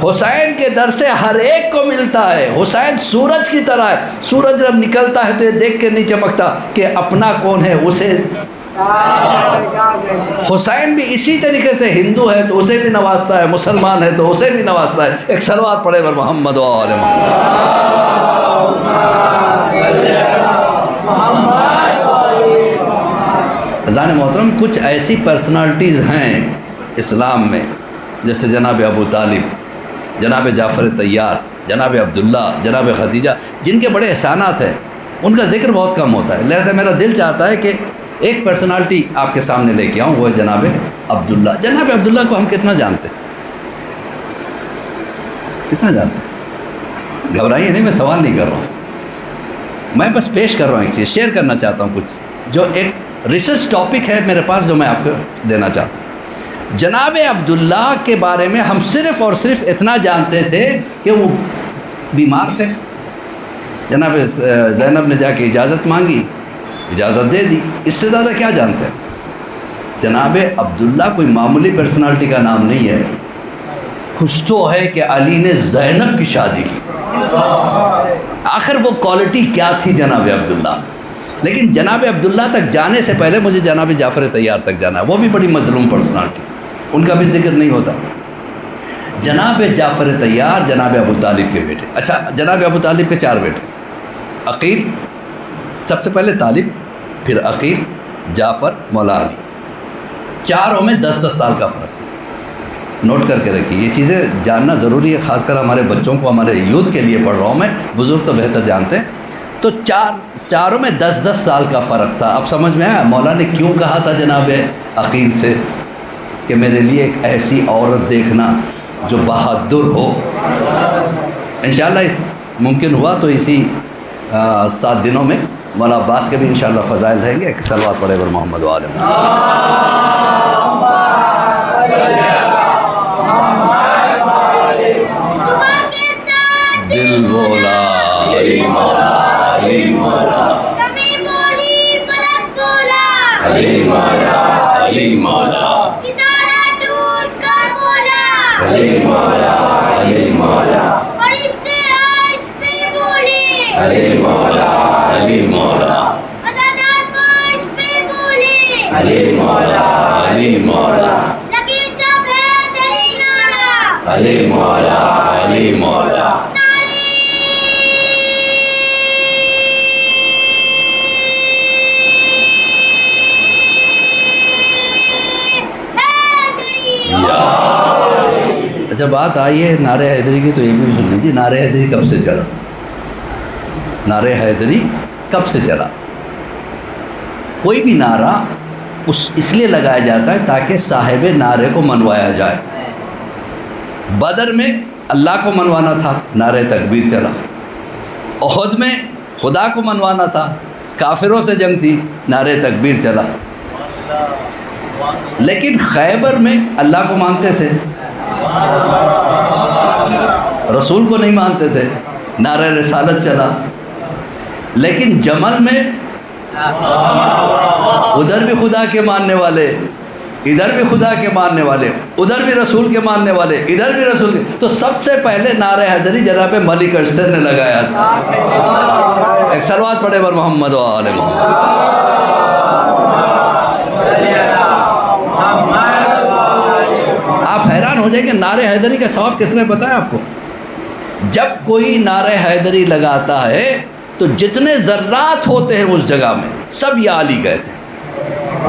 حسین کے در سے ہر ایک کو ملتا ہے۔ حسین سورج کی طرح ہے، سورج جب نکلتا ہے تو یہ دیکھ کے نہیں چمکتا کہ اپنا کون ہے، اسے حسین بھی اسی طریقے سے ہندو ہے تو اسے بھی نوازتا ہے، مسلمان ہے تو اسے بھی نوازتا ہے۔ ایک صلوات پڑھے بر محمد و آل عزیزان محترم، کچھ ایسی پرسنالٹیز ہیں اسلام میں، جیسے جناب ابو طالب، جناب جعفر طیار، جناب عبداللہ، جناب خدیجہ، جن کے بڑے احسانات ہیں، ان کا ذکر بہت کم ہوتا ہے۔ لہذا میرا دل چاہتا ہے کہ ایک پرسنالٹی آپ کے سامنے لے کے آؤں، وہ ہے جناب عبداللہ۔ جناب عبداللہ کو ہم کتنا جانتے ہیں؟ کتنا جانتے ہیں؟ گھبرائیے نہیں، میں سوال نہیں کر رہا ہوں، میں بس پیش کر رہا ہوں، ایک چیز شیئر کرنا چاہتا ہوں، کچھ جو ایک ریسرچ ٹاپک ہے میرے پاس جو میں آپ کو دینا چاہتا ہوں۔ جناب عبداللہ کے بارے میں ہم صرف اور صرف اتنا جانتے تھے کہ وہ بیمار تھے، جناب زینب نے جا کے اجازت مانگی، اجازت دے دی، اس سے زیادہ کیا جانتے ہیں؟ جناب عبداللہ کوئی معمولی پرسنالٹی کا نام نہیں ہے۔ خوش تو ہے کہ علی نے زینب کی شادی کی، آخر وہ کوالٹی کیا تھی جناب عبداللہ؟ لیکن جناب عبداللہ تک جانے سے پہلے مجھے جناب جعفر طیار تک جانا ہے، وہ بھی بڑی مظلوم پرسنالٹی، ان کا بھی ذکر نہیں ہوتا۔ جناب جعفر طیار جناب ابو طالب کے بیٹے۔ اچھا، جناب ابو طالب کے 4 بیٹے، عقیل، سب سے پہلے طالب، پھر عقیل، جعفر، مولا علی، چاروں میں 10-10 سال کا فرق ہے۔ نوٹ کر کے رکھیے، یہ چیزیں جاننا ضروری ہے، خاص کر ہمارے بچوں کو، ہمارے یوتھ کے لیے پڑھ رہا ہوں میں، بزرگ تو بہتر جانتے ہیں۔ تو چاروں میں 10-10 سال کا فرق تھا۔ اب سمجھ میں آیا مولا نے کیوں کہا تھا جناب عقیل سے کہ میرے لیے ایک ایسی عورت دیکھنا جو بہادر ہو۔ انشاءاللہ اس ممکن ہوا تو اسی 7 دنوں میں مولا عباس کے بھی انشاءاللہ فضائل رہیں گے۔ ایک صلوات پڑھے بر محمد و آل دل بولا علی مولا، علی مولا، کبھی بولی فلک بولا، علی مولا، علی مولا، ستارہ ٹوٹ کر بولا، علی مولا، علی مولا، فرشتے عرش پہ بولے، علی مولا، علی مولا، عزادار فرش پہ بولے، علی مولا، علی مولا، لگی جب ہے دری نارا، علی مولا، علی مولا۔ اچھا، بات آئی ہے نعرہ حیدری کی، تو یہ بھی سن لیجیے، نعرہ حیدری کب سے چلا؟ نعرہ حیدری کب سے چلا؟ کوئی بھی نعرہ اس لیے لگایا جاتا ہے تاکہ صاحب نعرے کو منوایا جائے۔ بدر میں اللہ کو منوانا تھا، نعرہ تکبیر چلا۔ احد میں خدا کو منوانا تھا، کافروں سے جنگ تھی، نعرہ تکبیر چلا۔ لیکن خیبر میں اللہ کو مانتے تھے، رسول کو نہیں مانتے تھے، نعرہ رسالت چلا۔ لیکن جمل میں ادھر بھی خدا کے ماننے والے، ادھر بھی خدا کے ماننے والے، ادھر بھی رسول کے ماننے والے، ادھر بھی رسول کے. تو سب سے پہلے نعرہ حیدری جناب ملک اشتر نے لگایا تھا. ایک صلوات پڑھے بر محمد و آل محمد. آپ حیران ہو جائیں کہ نعرہ حیدری کا ثواب کتنے پتہ ہے آپ کو؟ جب کوئی نعرہ حیدری لگاتا ہے تو جتنے ذرات ہوتے ہیں اس جگہ میں سب یا علی کہتے ہیں.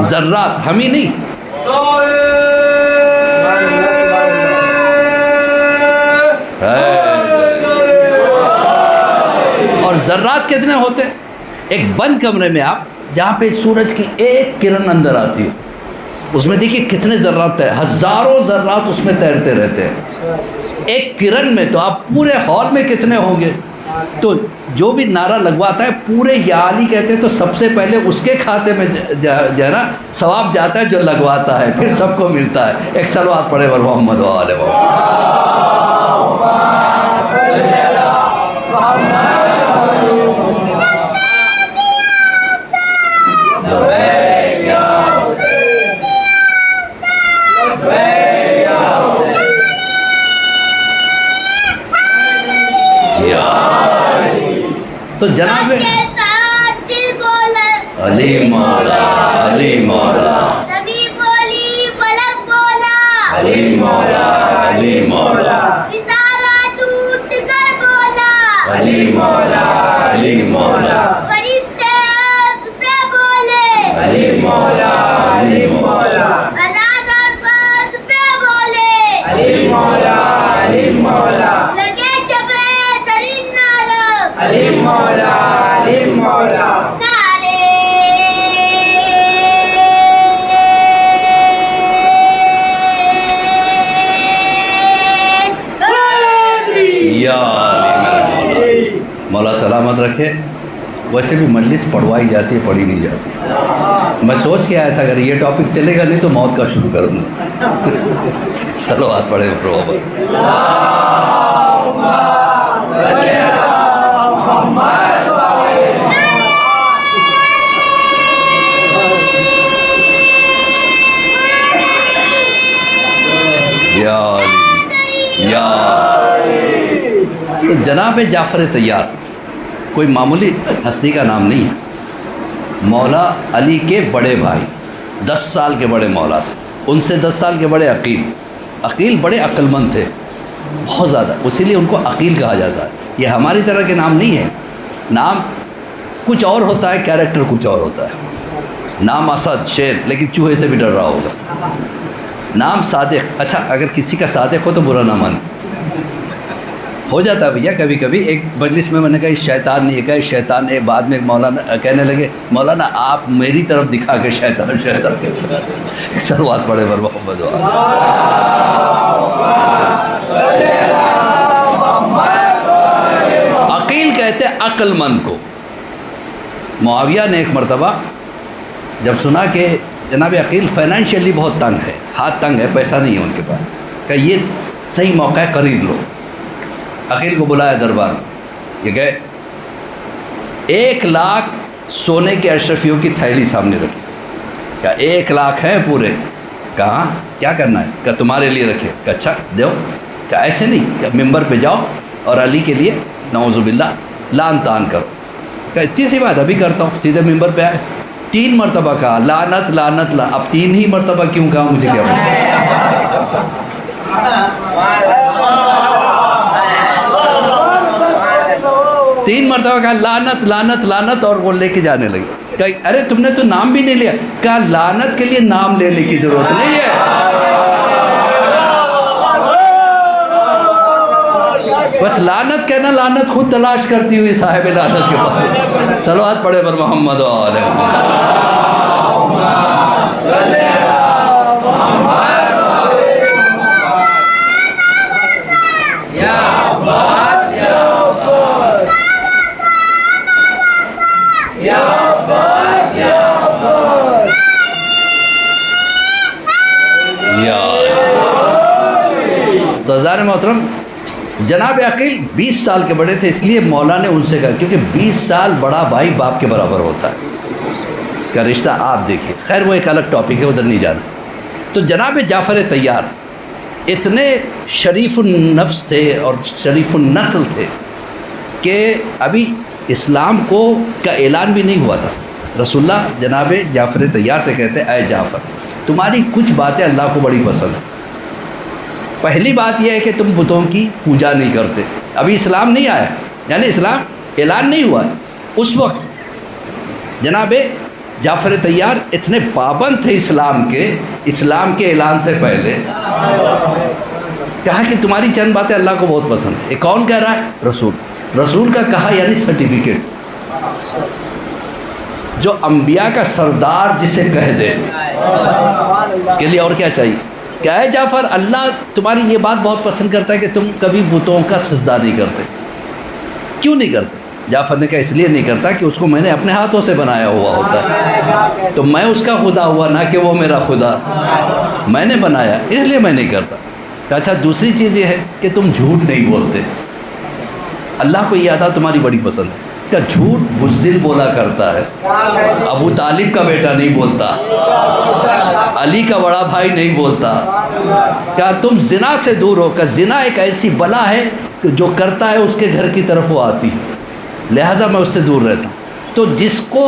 ذرات، ہم ہی نہیں. اور ذرات کتنے ہوتے ہیں؟ ایک بند کمرے میں آپ جہاں پہ سورج کی ایک کرن اندر آتی ہو، اس میں دیکھیے کتنے ذرات ہیں، ہزاروں ذرات اس میں تیرتے رہتے ہیں ایک کرن میں. تو آپ پورے ہال میں کتنے ہوں گے؟ تو جو بھی نعرہ لگواتا ہے پورے یا علی کہتے ہیں تو سب سے پہلے اس کے کھاتے میں جو ہے نا ثواب جاتا ہے جو لگواتا ہے، پھر سب کو ملتا ہے. ایک صلوات پڑھے بر محمد و آل محمد. تو جناب علی مولا، علی مولا، نبی بولی فلک بولا، علی مولا، علی مولا، ستارہ ٹوٹ کر بولا، علی مولا، علی مولا، فرشتے اس پہ بولے، علی مولا، علی مولا، اداکار اس پہ بولے، علی مولا، علی مولا، لگے جبے ترین نعرہ، علی مولا، علی مولا. نعرے یا علی میرے مولا. مولا سلامت رکھے. ویسے بھی مجلس پڑھوائی جاتی ہے، پڑھی نہیں جاتی. میں سوچ کے آیا تھا اگر یہ ٹاپک چلے گا نہیں تو موت کا شروع کروں گا. چلو ہاتھ پڑھے پروبر. یا علی، یا علی. تو جناب جعفر طیار کوئی معمولی ہستی کا نام نہیں ہے. مولا علی کے بڑے بھائی، 10 سال کے بڑے مولا سے، ان سے 10 سال کے بڑے عقیل. عقیل بڑے عقل مند تھے بہت زیادہ، اسی لیے ان کو عقیل کہا جاتا ہے. یہ ہماری طرح کے نام نہیں ہے. نام کچھ اور ہوتا ہے، کیریکٹر کچھ اور ہوتا ہے. نام اسد شیر لیکن چوہے سے بھی ڈر رہا ہوگا. نام صادق، اچھا اگر کسی کا صادق ہو تو برا نہ مان. ہو جاتا ہے بھیا کبھی کبھی. ایک مجلس میں نے کہا شیطان نہیں کہا، شیطان نے بعد میں مولانا کہنے لگے مولانا آپ میری طرف دکھا کے شیطان شیطان. صلوات پڑھے بر محمد. عقیل کہتے عقل مند کو. معاویہ نے ایک مرتبہ جب سنا کہ جناب عقیل فائنینشلی بہت تنگ ہے، ہاتھ تنگ ہے، پیسہ نہیں ہے ان کے پاس، کہ یہ صحیح موقع ہے خرید لو. عقیل کو بلایا دربار میں، یہ گئے 1 لاکھ سونے کے اشرفیوں کی تھیلی سامنے رکھی. کہا 1 لاکھ ہیں پورے. کہاں کیا کرنا ہے؟ کہ تمہارے لیے رکھے. کہ اچھا دو. کہ ایسے نہیں، کہ ممبر پہ جاؤ اور علی کے لیے نعوذ باللہ لان تان کرو. کہ اتنی سی بات ابھی کرتا ہوں. سیدھے ممبر پہ آئے، 3 مرتبہ کہا لعنت لعنت لا. اب 3 ہی مرتبہ کیوں کہا مجھے کیا پتا. 3 مرتبہ کہا لعنت لعنت لعنت اور وہ لے کے جانے لگے. کہ ارے تم نے تو نام بھی نہیں لیا. کہا لعنت کے لیے نام لینے کی ضرورت نہیں ہے، بس لعنت کہنا لعنت خود تلاش کرتی ہوئی صاحب لعنت کے پاس. صلوات پڑھے بر محمد و آل محمد. تو ہزار محترم جناب عقیل 20 سال کے بڑے تھے، اس لیے مولا نے ان سے کہا کیونکہ 20 سال بڑا بھائی باپ کے برابر ہوتا ہے. کا رشتہ آپ دیکھیے، خیر وہ ایک الگ ٹاپک ہے، ادھر نہیں جانا۔ تو جناب جعفر طیار اتنے شریف النفس تھے اور شریف النسل تھے کہ ابھی اسلام کا اعلان بھی نہیں ہوا تھا۔ رسول اللہ جناب جعفر طیار سے کہتے اے جعفر، تمہاری کچھ باتیں اللہ کو بڑی پسند ہیں۔ پہلی بات یہ ہے کہ تم بتوں کی پوجا نہیں کرتے، ابھی اسلام نہیں آیا، یعنی اسلام اعلان نہیں ہوا ہے۔ اس وقت جناب جعفر طیار اتنے پابند تھے اسلام کے اعلان سے پہلے، کہا کہ تمہاری چند باتیں اللہ کو بہت پسند ہیں۔ یہ کون کہہ رہا ہے؟ رسول کا کہا، یعنی سرٹیفکیٹ، جو انبیاء کا سردار جسے کہہ دے، اس کے لیے اور کیا چاہیے؟ کہ اے جعفر، اللہ تمہاری یہ بات بہت پسند کرتا ہے کہ تم کبھی بتوں کا سجدہ نہیں کرتے۔ کیوں نہیں کرتے؟ جعفر نے کہا اس لیے نہیں کرتا کہ اس کو میں نے اپنے ہاتھوں سے بنایا ہوا ہوتا ہے، تو میں اس کا خدا ہوا، نہ کہ وہ میرا خدا، میں نے بنایا، اس لیے میں نہیں کرتا۔ کہ اچھا دوسری چیز یہ ہے کہ تم جھوٹ نہیں بولتے، اللہ کو یہ عادت تمہاری بڑی پسند ہے۔ کہ جھوٹ بزدل بولا کرتا ہے، ابو طالب کا بیٹا نہیں بولتا، علی کا بڑا بھائی نہیں بولتا۔ کیا تم زنا سے دور ہو؟ کہ زنا ایک ایسی بلا ہے کہ جو کرتا ہے اس کے گھر کی طرف وہ آتی ہے، لہٰذا میں اس سے دور رہتا ہوں۔ تو جس کو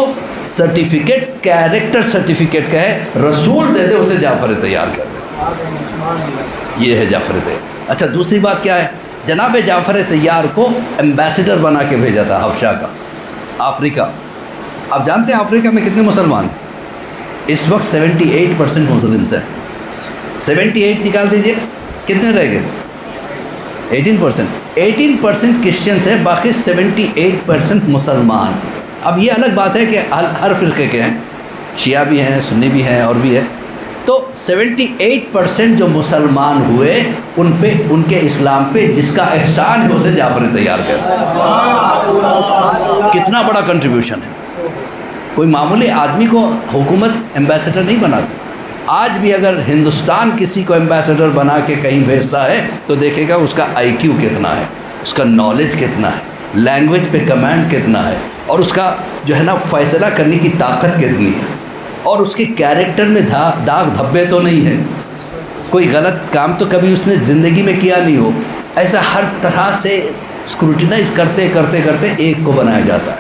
سرٹیفکیٹ، کیریکٹر سرٹیفکیٹ کا ہے، رسول دے دے، اسے جعفر طیار کر دے۔ یہ ہے جعفر طیار۔ اچھا دوسری بات کیا ہے؟ جناب جعفر طیار کو ایمبیسڈر بنا کے بھیجا تھا حبشہ کا، افریقہ۔ آپ جانتے ہیں افریقہ میں کتنے مسلمان ہیں؟ اس وقت 78% مسلمس ہیں۔ 78 نکال دیجئے، کتنے رہ گئے؟ 18% کرسچنس ہیں، باقی 78% مسلمان۔ اب یہ الگ بات ہے کہ ہر فرقے کے ہیں، شیعہ بھی ہیں، سنی بھی ہیں، اور بھی ہے۔ تو 78% جو مسلمان ہوئے، ان پہ، ان کے اسلام پہ جس کا احسان ہے اسے جعفر طیار کہتے ہیں۔ کتنا بڑا کنٹریبیوشن ہے۔ کوئی معمولی آدمی کو حکومت ایمبیسڈر نہیں بناتی۔ آج بھی اگر ہندوستان کسی کو ایمبیسڈر بنا کے کہیں بھیجتا ہے تو دیکھے گا اس کا آئی کیو کتنا ہے، اس کا نالج کتنا ہے، لینگویج پہ کمانڈ کتنا ہے، اور اس کا جو ہے نا فیصلہ کرنے کی طاقت کتنی ہے، اور اس کے کیریکٹر میں داغ دھبے تو نہیں ہے، کوئی غلط کام تو کبھی اس نے زندگی میں کیا نہیں ہو۔ ایسا ہر طرح سے اسکروٹینائز کرتے کرتے کرتے ایک کو بنایا جاتا ہے۔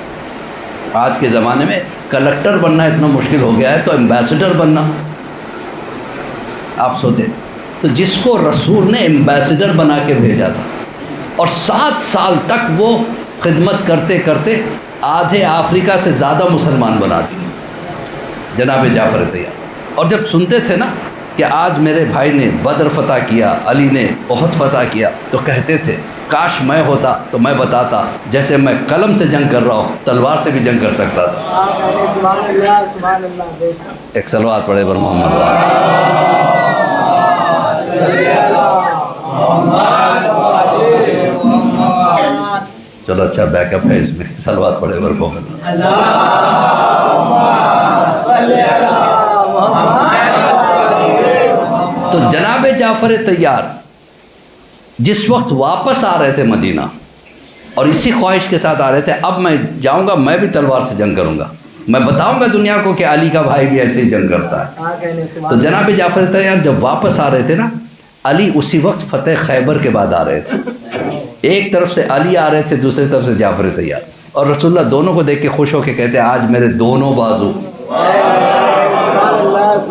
آج کے زمانے میں کلکٹر بننا اتنا مشکل ہو گیا ہے، تو ایمبیسڈر بننا آپ سوچیں۔ تو جس کو رسول نے ایمبیسڈر بنا کے بھیجا تھا، اور 7 سال تک وہ خدمت کرتے کرتے آدھے افریقہ سے زیادہ مسلمان بنا دیے جناب جعفر طیار۔ اور جب سنتے تھے نا کہ آج میرے بھائی نے بدر فتح کیا، علی نے احد فتح کیا، تو کہتے تھے کاش میں ہوتا تو میں بتاتا، جیسے میں قلم سے جنگ کر رہا ہوں، تلوار سے بھی جنگ کر سکتا تھا۔ سبحان اللہ۔ ایک صلوات پڑھے پر محمد وعلیہ۔ چلو اچھا بیک اپ ہے اس میں، صلوات پڑھے پر محمد۔ تو جناب جعفر طیار جس وقت واپس آ رہے تھے مدینہ، اور اسی خواہش کے ساتھ آ رہے تھے، اب میں جاؤں گا، میں بھی تلوار سے جنگ کروں گا، میں بتاؤں گا دنیا کو کہ علی کا بھائی بھی ایسے ہی جنگ کرتا ہے۔ تو جناب جعفر طیار جب واپس آ رہے تھے نا، علی اسی وقت فتح خیبر کے بعد آ رہے تھے۔ ایک طرف سے علی آ رہے تھے، دوسری طرف سے جعفر طیار، اور رسول اللہ دونوں کو دیکھ کے خوش ہو کے کہتے ہیں آج میرے دونوں بازو،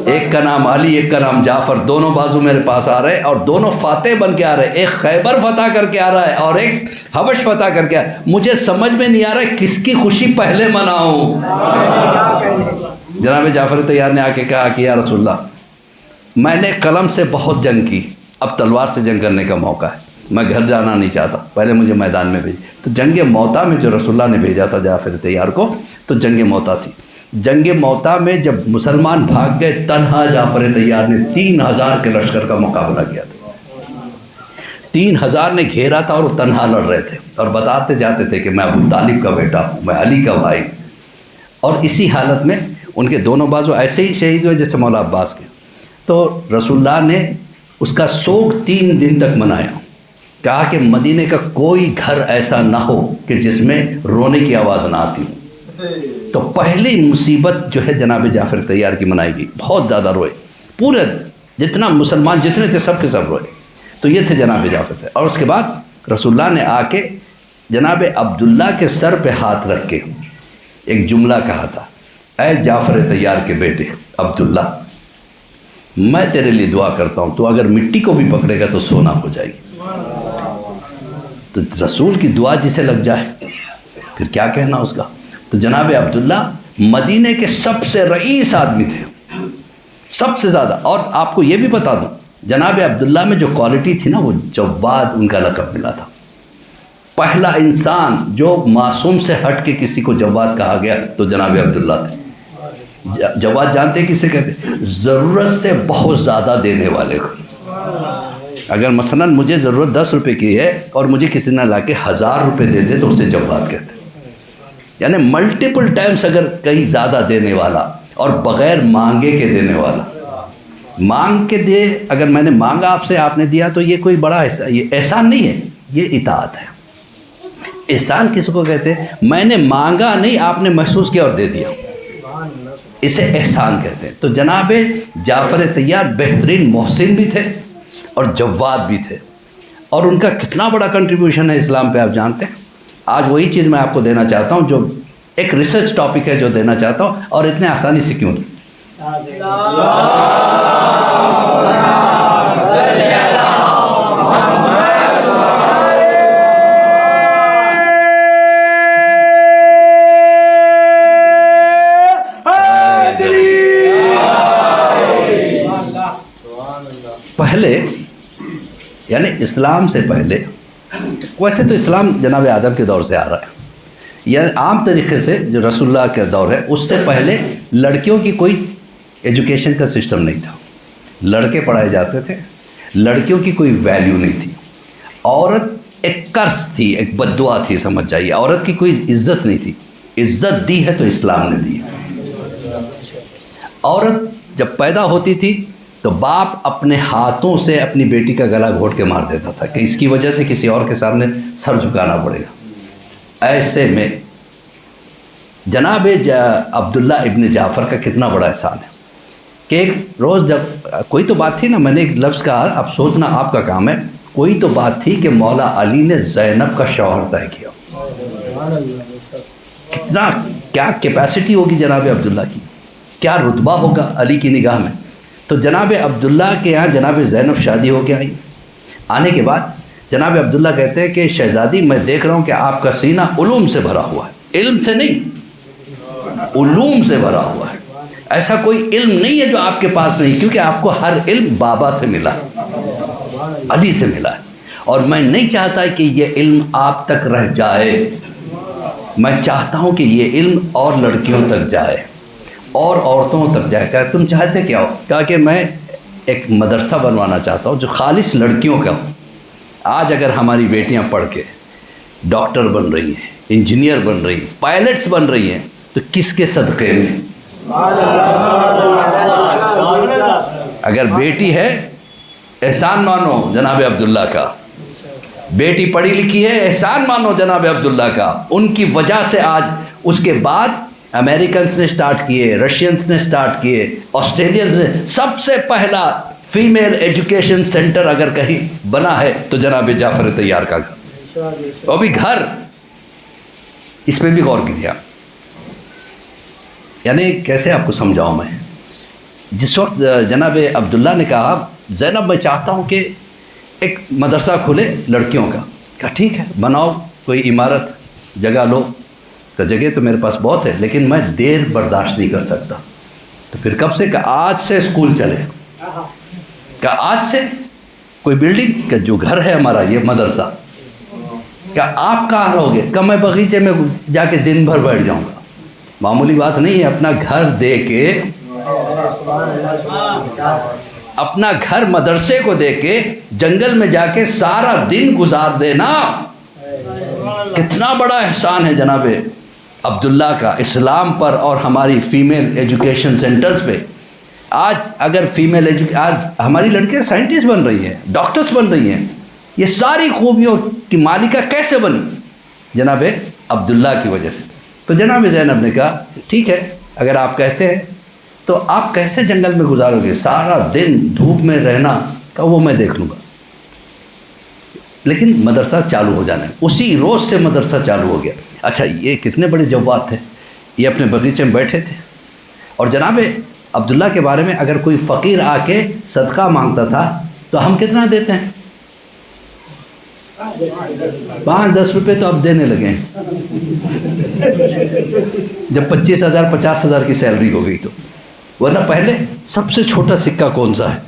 ایک کا نام علی، ایک کا نام جعفر، دونوں بازو میرے پاس آ رہے، اور دونوں فاتح بن کے آ رہے، ایک خیبر فتح کر کے آ رہا ہے اور ایک حبش فتح کر کے آ رہا ہے۔ مجھے سمجھ میں نہیں آ رہا ہے کس کی خوشی پہلے مناؤں۔ جناب جعفر طیار نے آ کے کہا کہ یا رسول اللہ، میں نے قلم سے بہت جنگ کی، اب تلوار سے جنگ کرنے کا موقع ہے، میں گھر جانا نہیں چاہتا، پہلے مجھے میدان میں بھیج۔ تو جنگ موتا میں جو رسول اللہ نے بھیجا تھا جعفر طیار کو، تو جنگ موتا تھی۔ جنگ موتا میں جب مسلمان بھاگ گئے، تنہا جعفر طیار نے 3000 کے لشکر کا مقابلہ کیا تھا۔ 3000 نے گھیرا تھا اور وہ تنہا لڑ رہے تھے، اور بتاتے جاتے تھے کہ میں ابو طالب کا بیٹا ہوں، میں علی کا بھائی۔ اور اسی حالت میں ان کے دونوں بازو ایسے ہی شہید ہوئے جیسے مولا عباس کے۔ تو رسول اللہ نے اس کا سوگ 3 دن تک منایا، کہا کہ مدینے کا کوئی گھر ایسا نہ ہو کہ جس میں رونے کی آواز نہ آتی ہو۔ تو پہلی مصیبت جو ہے جناب جعفر طیار کی منائی گئی، بہت زیادہ روئے، پورے جتنا مسلمان جتنے تھے سب کے سب روئے. تو یہ تھے جناب جعفر طیار. اور اس کے بعد رسول اللہ نے آ کے جناب عبداللہ کے سر پہ ہاتھ رکھ کے ایک جملہ کہا تھا، اے جعفر طیار کے بیٹے عبداللہ، میں تیرے لیے دعا کرتا ہوں، تو اگر مٹی کو بھی پکڑے گا تو سونا ہو جائے گی. تو رسول کی دعا جسے لگ جائے پھر کیا کہنا اس کا. تو جناب عبداللہ مدینے کے سب سے رئیس آدمی تھے، سب سے زیادہ. اور آپ کو یہ بھی بتا دوں، جناب عبداللہ میں جو کوالٹی تھی نا، وہ جواد ان کا لقب ملا تھا. پہلا انسان جو معصوم سے ہٹ کے کسی کو جواد کہا گیا تو جناب عبداللہ تھے. جواد جانتے ہیں کسے کہتے ہیں؟ ضرورت سے بہت زیادہ دینے والے کو. اگر مثلا مجھے ضرورت 10 روپے کی ہے اور مجھے کسی نے لا کے 1000 روپے دے دے تو اسے جواد کہتے ہیں. یعنی ملٹیپل ٹائمز اگر کہیں زیادہ دینے والا اور بغیر مانگے کے دینے والا. مانگ کے دے، اگر میں نے مانگا آپ سے، آپ نے دیا، تو یہ کوئی بڑا یہ احسان نہیں ہے، یہ اطاعت ہے. احسان کس کو کہتے ہیں؟ میں نے مانگا نہیں، آپ نے محسوس کیا اور دے دیا، اسے احسان کہتے ہیں. تو جناب جعفر طیار بہترین محسن بھی تھے اور جواد بھی تھے. اور ان کا کتنا بڑا کنٹریبیوشن ہے اسلام پہ آپ جانتے ہیں. آج وہی چیز میں آپ کو دینا چاہتا ہوں، جو ایک ریسرچ ٹاپک ہے جو دینا چاہتا ہوں، اور اتنے آسانی سے کیوں نہیں. پہلے یعنی اسلام سے پہلے، ویسے تو اسلام جناب آدم کے دور سے آ رہا ہے، یعنی عام طریقے سے جو رسول اللہ کا دور ہے اس سے پہلے لڑکیوں کی کوئی ایجوکیشن کا سسٹم نہیں تھا. لڑکے پڑھائے جاتے تھے، لڑکیوں کی کوئی ویلیو نہیں تھی. عورت ایک قرض تھی، ایک بد دعا تھی، سمجھ جائیے. عورت کی کوئی عزت نہیں تھی. عزت دی ہے تو اسلام نے دی ہے. عورت جب پیدا ہوتی تھی تو باپ اپنے ہاتھوں سے اپنی بیٹی کا گلا گھونٹ کے مار دیتا تھا کہ اس کی وجہ سے کسی اور کے سامنے سر جھکانا پڑے گا. ایسے میں جناب عبداللہ ابن جعفر کا کتنا بڑا احسان ہے کہ ایک روز جب کوئی تو بات تھی نا، میں نے ایک لفظ کہا، اب سوچنا آپ کا کام ہے، کوئی تو بات تھی کہ مولا علی نے زینب کا شوہر طے کیا. کتنا کیا کیپیسٹی ہوگی جناب عبداللہ کی، کیا رتبہ ہوگا علی کی نگاہ میں. تو جناب عبداللہ کے یہاں جناب زینب شادی ہو کے آئی. آنے کے بعد جناب عبداللہ کہتے ہیں کہ شہزادی، میں دیکھ رہا ہوں کہ آپ کا سینہ علوم سے بھرا ہوا ہے. علم سے نہیں، علوم سے بھرا ہوا ہے. ایسا کوئی علم نہیں ہے جو آپ کے پاس نہیں، کیونکہ آپ کو ہر علم بابا سے ملا ہے، علی سے ملا ہے. اور میں نہیں چاہتا کہ یہ علم آپ تک رہ جائے، میں چاہتا ہوں کہ یہ علم اور لڑکیوں تک جائے اور عورتوں تک جائے. کہ تم چاہتے کیا ہو؟ کہا کہ میں ایک مدرسہ بنوانا چاہتا ہوں جو خالص لڑکیوں کا ہو. آج اگر ہماری بیٹیاں پڑھ کے ڈاکٹر بن رہی ہیں، انجینئر بن رہی ہیں، پائلٹس بن رہی ہیں، تو کس کے صدقے میں؟ اگر بیٹی ہے احسان مانو جناب عبداللہ کا، بیٹی پڑھی لکھی ہے احسان مانو جناب عبداللہ کا. ان کی وجہ سے آج، اس کے بعد امریکنس نے سٹارٹ کیے، رشینس نے سٹارٹ کیے، آسٹریلینز نے. سب سے پہلا فیمیل ایجوکیشن سینٹر اگر کہیں بنا ہے تو جناب جعفر طیار کا گھر، وہ بھی گھر. اس پہ بھی غور کیجیے آپ. یعنی کیسے آپ کو سمجھاؤں میں. جس وقت جناب عبداللہ نے کہا زینب میں چاہتا ہوں کہ ایک مدرسہ کھلے لڑکیوں کا. کہا ٹھیک ہے، بناؤ کوئی عمارت، جگہ لو. کہ جگہ تو میرے پاس بہت ہے لیکن میں دیر برداشت نہیں کر سکتا. تو پھر کب سے؟ کہ آج سے اسکول چلے. کہ آج سے کوئی بلڈنگ، کہ جو گھر ہے ہمارا یہ مدرسہ. کہ آپ کہاں رہو گے؟ کہ میں باغیچے میں جا کے دن بھر بیٹھ جاؤں گا. معمولی بات نہیں ہے. اپنا گھر دے کے، اپنا گھر مدرسے کو دے کے جنگل میں جا کے سارا دن گزار دینا، کتنا بڑا احسان ہے جناب عبداللہ کا اسلام پر اور ہماری فیمیل ایجوکیشن سینٹرز پہ. آج اگر آج ہماری لڑکیاں سائنٹسٹ بن رہی ہیں، ڈاکٹرز بن رہی ہیں. یہ ساری خوبیوں کی مالکہ کیسے بنی؟ جناب عبداللہ کی وجہ سے. تو جناب زینب نے کہا ٹھیک ہے اگر آپ کہتے ہیں تو آپ کیسے جنگل میں گزارو گے، سارا دن دھوپ میں رہنا، کہ وہ میں دیکھ لوں گا، لیکن مدرسہ چالو ہو جانا ہے۔ اسی روز سے مدرسہ چالو ہو گیا۔ اچھا یہ کتنے بڑے جواد تھے، یہ اپنے بغیچے میں بیٹھے تھے، اور جناب عبداللہ کے بارے میں اگر کوئی فقیر آ کے صدقہ مانگتا تھا تو ہم کتنا دیتے ہیں؟ 5-10 روپے تو اب دینے لگے ہیں، جب 25,000 50,000 کی سیلری ہو گئی تو، ورنہ پہلے سب سے چھوٹا سکہ کون سا ہے؟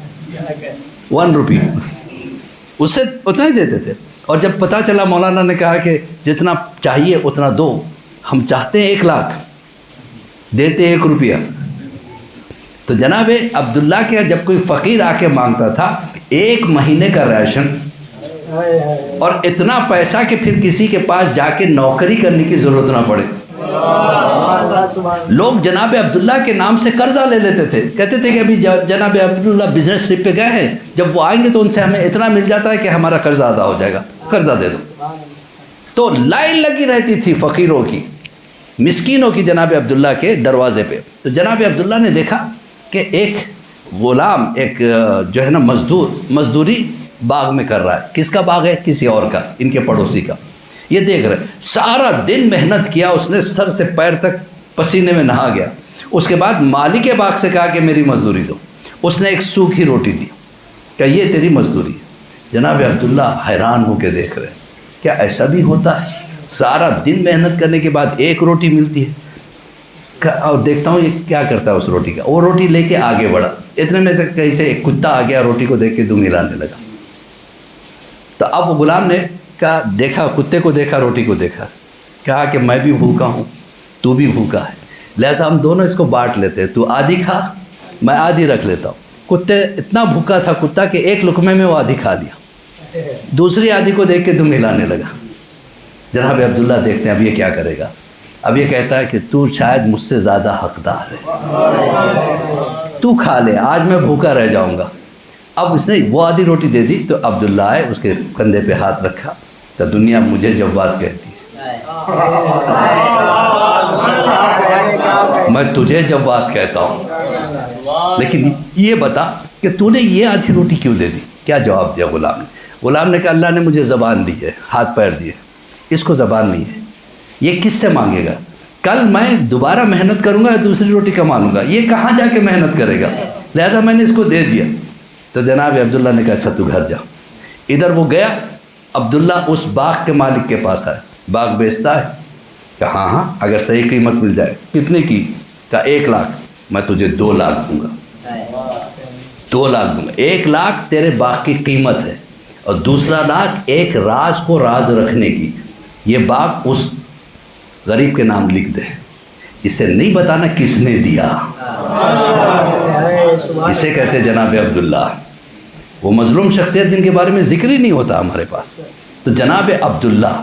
1 روپی، اس سے اتنا ہی دیتے تھے۔ اور جب پتہ چلا مولانا نے کہا کہ جتنا چاہیے اتنا دو، ہم چاہتے ہیں 1 لاکھ، دیتے 1 روپیہ، تو جناب عبداللہ کے جب کوئی فقیر آ کے مانگتا تھا 1 مہینے کا ریشن اور اتنا پیسہ کہ پھر کسی کے پاس جا کے نوکری کرنے کی ضرورت نہ پڑے۔ لوگ جناب عبداللہ کے نام سے قرضہ لے لیتے تھے، کہتے تھے کہ ابھی جناب عبداللہ بزنس ٹرپ پہ گئے ہیں، جب وہ آئیں گے تو ان سے ہمیں اتنا مل جاتا ہے کہ ہمارا قرضہ ادا ہو جائے گا، قرضہ دے دو۔ تو لائن لگی رہتی تھی فقیروں کی، مسکینوں کی جناب عبداللہ کے دروازے پہ۔ تو جناب عبداللہ نے دیکھا کہ ایک غلام، ایک جو ہے نا مزدوری باغ میں کر رہا ہے۔ کس کا باغ ہے؟ کسی اور کا، ان کے پڑوسی کا۔ یہ دیکھ رہے، سارا دن محنت کیا اس نے، سر سے پیر تک پسینے میں نہا گیا۔ اس کے بعد مالک باغ سے کہا کہ میری مزدوری دو۔ اس نے ایک سوکھی روٹی دی کہ یہ تیری مزدوری ہے۔ جناب عبداللہ حیران ہو کے دیکھ رہے، کیا ایسا بھی ہوتا ہے؟ سارا دن محنت کرنے کے بعد 1 روٹی ملتی ہے؟ اور دیکھتا ہوں یہ کیا کرتا ہے اس روٹی کا۔ وہ روٹی لے کے آگے بڑھا، اتنے میں سے کہیں سے ایک کتا آ گیا، روٹی کو دیکھ کے دم ہلانے لگا۔ تو اب وہ غلام نے کہا، دیکھا کتے کو، دیکھا روٹی کو، دیکھا، کہا کہ میں بھی بھوکا ہوں، تو بھی بھوکا ہے، لہذا ہم دونوں اس کو بانٹ لیتے ہیں، تو آدھی کھا، میں آدھی رکھ لیتا ہوں۔ کتے اتنا بھوکا تھا کتا کہ 1 لقمے میں وہ آدھی کھا لیا، دوسری آدھی کو دیکھ کے دم ہلانے لگا۔ جناب عبداللہ دیکھتے ہیں اب یہ کیا کرے گا۔ اب یہ کہتا ہے کہ تو شاید مجھ سے زیادہ حقدار ہے، تو کھا لے، آج میں بھوکا رہ جاؤں گا۔ اب اس نے وہ آدھی روٹی دے دی تو عبداللہ آئے، اس کے کندھے پہ ہاتھ رکھا، کہ دنیا مجھے جواد کہتی ہے، میں تجھے جواد کہتا ہوں، لیکن یہ بتا کہ تو نے یہ آدھی روٹی کیوں دے دی؟ کیا جواب دیا غلام نے؟ غلام نے کہا اللہ نے مجھے زبان دی ہے، ہاتھ پیر دیے، اس کو زبان نہیں ہے، یہ کس سے مانگے گا؟ کل میں دوبارہ محنت کروں گا، دوسری روٹی کما لوں گا، یہ کہاں جا کے محنت کرے گا؟ لہذا میں نے اس کو دے دیا۔ تو جناب عبداللہ نے کہا اچھا تو گھر جا۔ ادھر وہ گیا، عبداللہ اس باغ کے مالک کے پاس آئے، باغ بیچتا ہے؟ کہ ہاں ہاں اگر صحیح قیمت مل جائے۔ کتنے کی؟ کہا 1 لاکھ، میں تجھے 2 لاکھ دوں گا، 2 لاکھ دوں گا۔ 1 لاکھ تیرے باغ کی قیمت ہے، اور دوسرا لاکھ ایک راز کو راز رکھنے کی، یہ باغ اس غریب کے نام لکھ دے، اسے نہیں بتانا کس نے دیا۔ اسے کہتے جناب عبداللہ، وہ مظلوم شخصیت جن کے بارے میں ذکر ہی نہیں ہوتا ہمارے پاس۔ تو جناب عبداللہ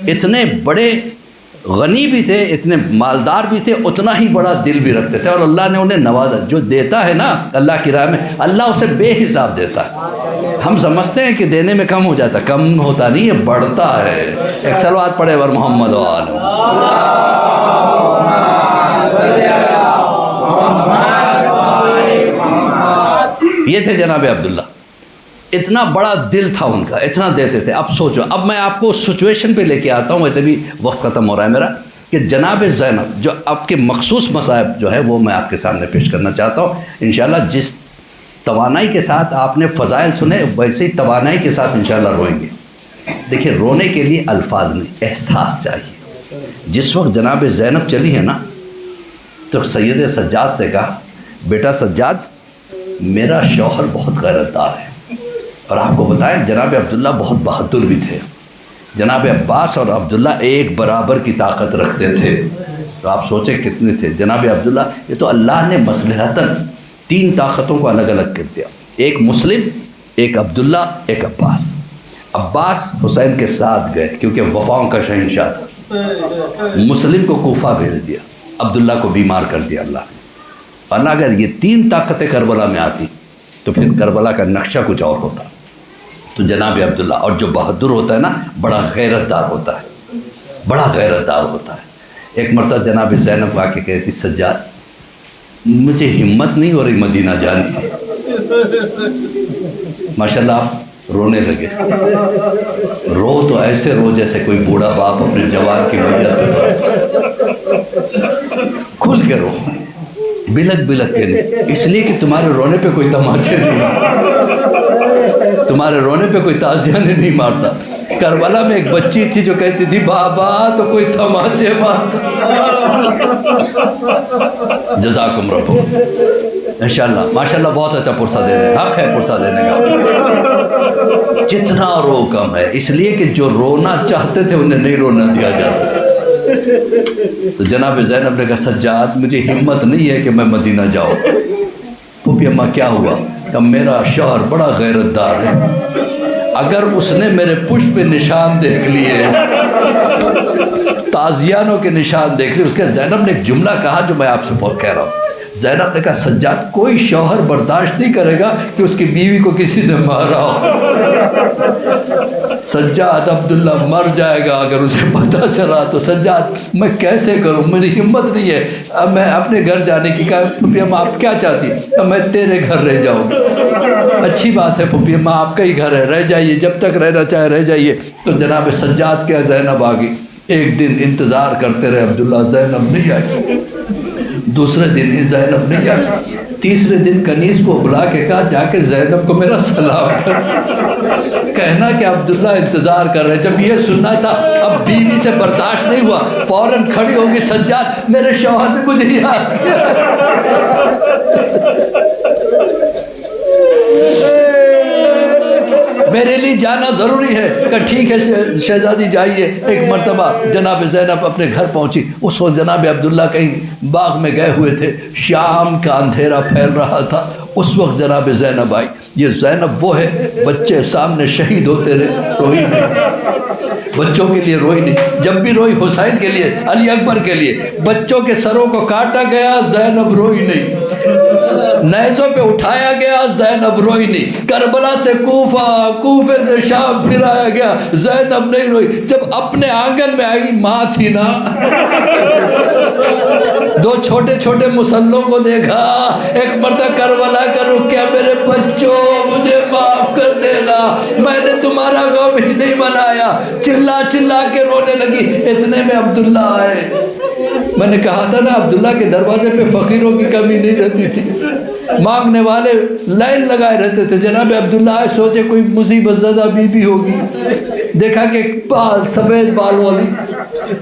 اتنے بڑے غنی بھی تھے، اتنے مالدار بھی تھے، اتنا ہی بڑا دل بھی رکھتے تھے، اور اللہ نے انہیں نوازا۔ جو دیتا ہے نا اللہ کی راہ میں، اللہ اسے بے حساب دیتا ہے۔ ہم سمجھتے ہیں کہ دینے میں کم ہو جاتا، کم ہوتا نہیں، یہ بڑھتا ہے۔ ایک صلوات پڑھے ور محمد و آل یہ تھے جناب عبداللہ، اتنا بڑا دل تھا ان کا، اتنا دیتے تھے۔ اب سوچو، اب میں آپ کو سچویشن پہ لے کے آتا ہوں، ویسے بھی وقت ختم ہو رہا ہے میرا، کہ جناب زینب جو آپ کے مخصوص مصائب جو ہے وہ میں آپ کے سامنے پیش کرنا چاہتا ہوں انشاءاللہ۔ جس توانائی کے ساتھ آپ نے فضائل سنے، ویسے ہی توانائی کے ساتھ انشاءاللہ روئیں گے۔ دیکھیں، رونے کے لیے الفاظ نہیں، احساس چاہیے۔ جس وقت جناب زینب چلی ہے نا، تو سید سجاد سے کہا بیٹا سجاد، میرا شوہر بہت غیرت دار ہے، اور آپ کو بتائیں جناب عبداللہ بہت بہادر بھی تھے۔ جناب عباس اور عبداللہ ایک برابر کی طاقت رکھتے تھے، تو آپ سوچیں کتنے تھے جناب عبداللہ۔ یہ تو اللہ نے مصلحتاً 3 طاقتوں کو الگ الگ کر دیا، ایک مسلم، ایک عبداللہ، ایک عباس۔ عباس حسین کے ساتھ گئے کیونکہ وفاؤں کا شہنشاہ تھا، مسلم کو کوفہ بھیج دیا، عبداللہ کو بیمار کر دیا اللہ نے۔ ورنہ اگر یہ 3 طاقتیں کربلا میں آتی تو پھر کربلا کا نقشہ کچھ اور ہوتا۔ تو جناب عبداللہ، اور جو بہادر ہوتا ہے نا، بڑا غیرت دار ہوتا ہے، بڑا غیرت دار ہوتا ہے۔ ایک مرتبہ جناب زینب آ کے کہتی سجاد مجھے ہمت نہیں ہو رہی مدینہ جانے کی. ماشاءاللہ آپ رونے لگے. رو تو ایسے رو جیسے کوئی بوڑھا باپ اپنے جوان کی میت کھل کے رو, بلک بلک کے نہیں, اس لیے کہ تمہارے رونے پہ کوئی تماچے نہیں مارتا, تمہارے رونے پہ کوئی تازیانے نہیں مارتا. کربلا میں ایک بچی تھی جو کہتی تھی بابا تو کوئی تماچے مارتا. جزاکم ربو انشاءاللہ. ماشاءاللہ بہت اچھا پرسہ دے رہے ہیں, حق ہے پرسہ دینے کا. جتنا رو کم ہے, اس لیے کہ جو رونا چاہتے تھے انہیں نہیں رونا دیا جاتا. تو جناب زینب نے کہا سجاد مجھے ہمت نہیں ہے کہ میں مدینہ جاؤں. پھوپھی اماں کیا ہوا؟ کہ میرا شوہر بڑا غیرت دار ہے, اگر اس نے میرے پشت پہ نشان دیکھ لیے, تازیانوں کے نشان دیکھ لیے. اس کے زینب نے ایک جملہ کہا جو میں آپ سے کہہ رہا ہوں. زینب نے کہا سجاد کوئی شوہر برداشت نہیں کرے گا کہ اس کی بیوی کو کسی نے مارا ہو. سجاد عبداللہ مر جائے گا اگر اسے پتہ چلا تو. سجاد میں کیسے کروں, میری ہمت نہیں ہے. اب میں اپنے گھر جانے کی. کہا پھوپھی اماں آپ کیا چاہتی؟ میں تیرے گھر رہ جاؤں. اچھی بات ہے پھوپھی اماں آپ کا ہی گھر ہے, رہ جائیے, جب تک رہنا چاہے رہ جائیے. تو جناب سجاد کیا زینب آ گئی. ایک دن انتظار کرتے رہے عبداللہ, زینب نہیں آئی. دوسرے دن زینب نہیں آئی. تیسرے دن کنیز کو بلا کے کہا جا کے زینب کو میرا سلام کر, کہنا کہ عبداللہ انتظار کر رہے. جب یہ سننا تھا اب بیوی سے برداشت نہیں ہوا, فوراً کھڑی ہوگی سجاد میرے شوہر نے مجھے یاد کیا. میرے لیے جانا ضروری ہے. کہ ٹھیک ہے شہزادی جائیے. ایک مرتبہ جناب زینب اپنے گھر پہنچی. اس وقت جناب عبداللہ کہیں باغ میں گئے ہوئے تھے, شام کا اندھیرا پھیل رہا تھا. اس وقت جناب زینب آئی. یہ زینب وہ ہے, بچے سامنے شہید ہوتے رہے, روئی نہیں, بچوں کے لیے روئی نہیں. جب بھی روئی حسین کے لیے, علی اکبر کے لیے. بچوں کے سروں کو کاٹا گیا, زینب روئی نہیں. نیزوں پہ اٹھایا گیا, زینب روئی نہیں. کربلا سے کوفہ, کوفے سے شام پھرایا گیا, زینب نہیں روئی. جب اپنے آنگن میں آئی, ماں تھی نا, دو چھوٹے چھوٹے مسلوں کو دیکھا. ایک مرتبہ کربلا کا رک کیا, میرے بچوں مجھے معاف کر دینا, میں نے تمہارا غم ہی نہیں منایا. چلا چلا کے رونے لگی. اتنے میں عبداللہ آئے. میں نے کہا تھا نا عبداللہ کے دروازے پہ فقیروں کی کمی نہیں رہتی تھی, مانگنے والے لائن لگائے رہتے تھے. جناب عبداللہ آئے, سوچے کوئی مصیبت زدہ بی بی ہوگی. دیکھا کہ بال سفید بال والی,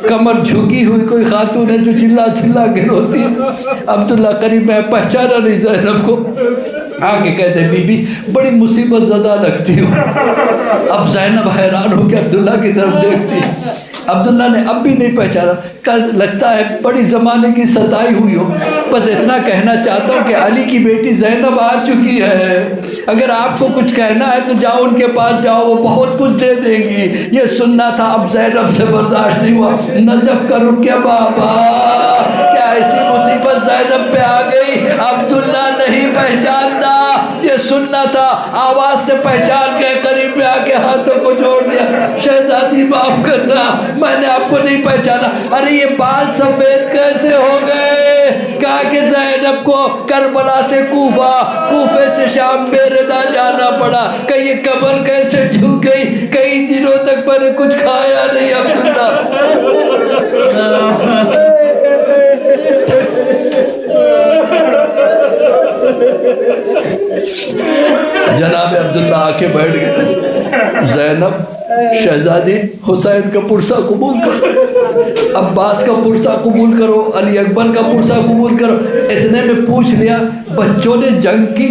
کمر جھکی ہوئی کوئی خاتون ہے جو چلا چلا کے روتی ہے. عبداللہ قریب میں پہچانا نہیں زینب کو. آگے کہتے بی بی بڑی مصیبت زدہ لگتی ہو. اب زینب حیران ہو کے عبداللہ کی طرف دیکھتی. عبداللہ نے اب بھی نہیں پہچانا. لگتا ہے بڑی زمانے کی ستائی ہوئی ہو. بس اتنا کہنا چاہتا ہوں کہ علی کی بیٹی زینب آ چکی ہے, اگر آپ کو کچھ کہنا ہے تو جاؤ ان کے پاس جاؤ, وہ بہت کچھ دے دیں گی. یہ سننا تھا. اب زینب سے برداشت نہیں ہوا. نجف کا رکیا بابا, کیا ایسی مصیبت زینب پہ آ گئی, عبداللہ نہیں پہچانتا. یہ سننا تھا. آواز سے پہچان گئے, قریب میں آ کے ہاتھوں کو جوڑ دیا. شہزادی معاف کرنا, میں نے آپ کو نہیں پہچانا. ارے یہ بال سفید کیسے ہو گئے؟ کہا کہ زینب کو کربلا سے کوفہ, کوفے سے شام بے ردا جانا پڑا. کہ یہ قبر کیسے جھک گئی, کئی دنوں تک میں نے کچھ کھایا نہیں. عبداللہ جناب عبداللہ آ کے بیٹھ گئے. زینب شہزادی حسین کا پرسہ قبول کرو, عباس کا پرسہ قبول کرو, علی اکبر کا پرسہ قبول کرو. اتنے میں پوچھ لیا بچوں نے جنگ کی.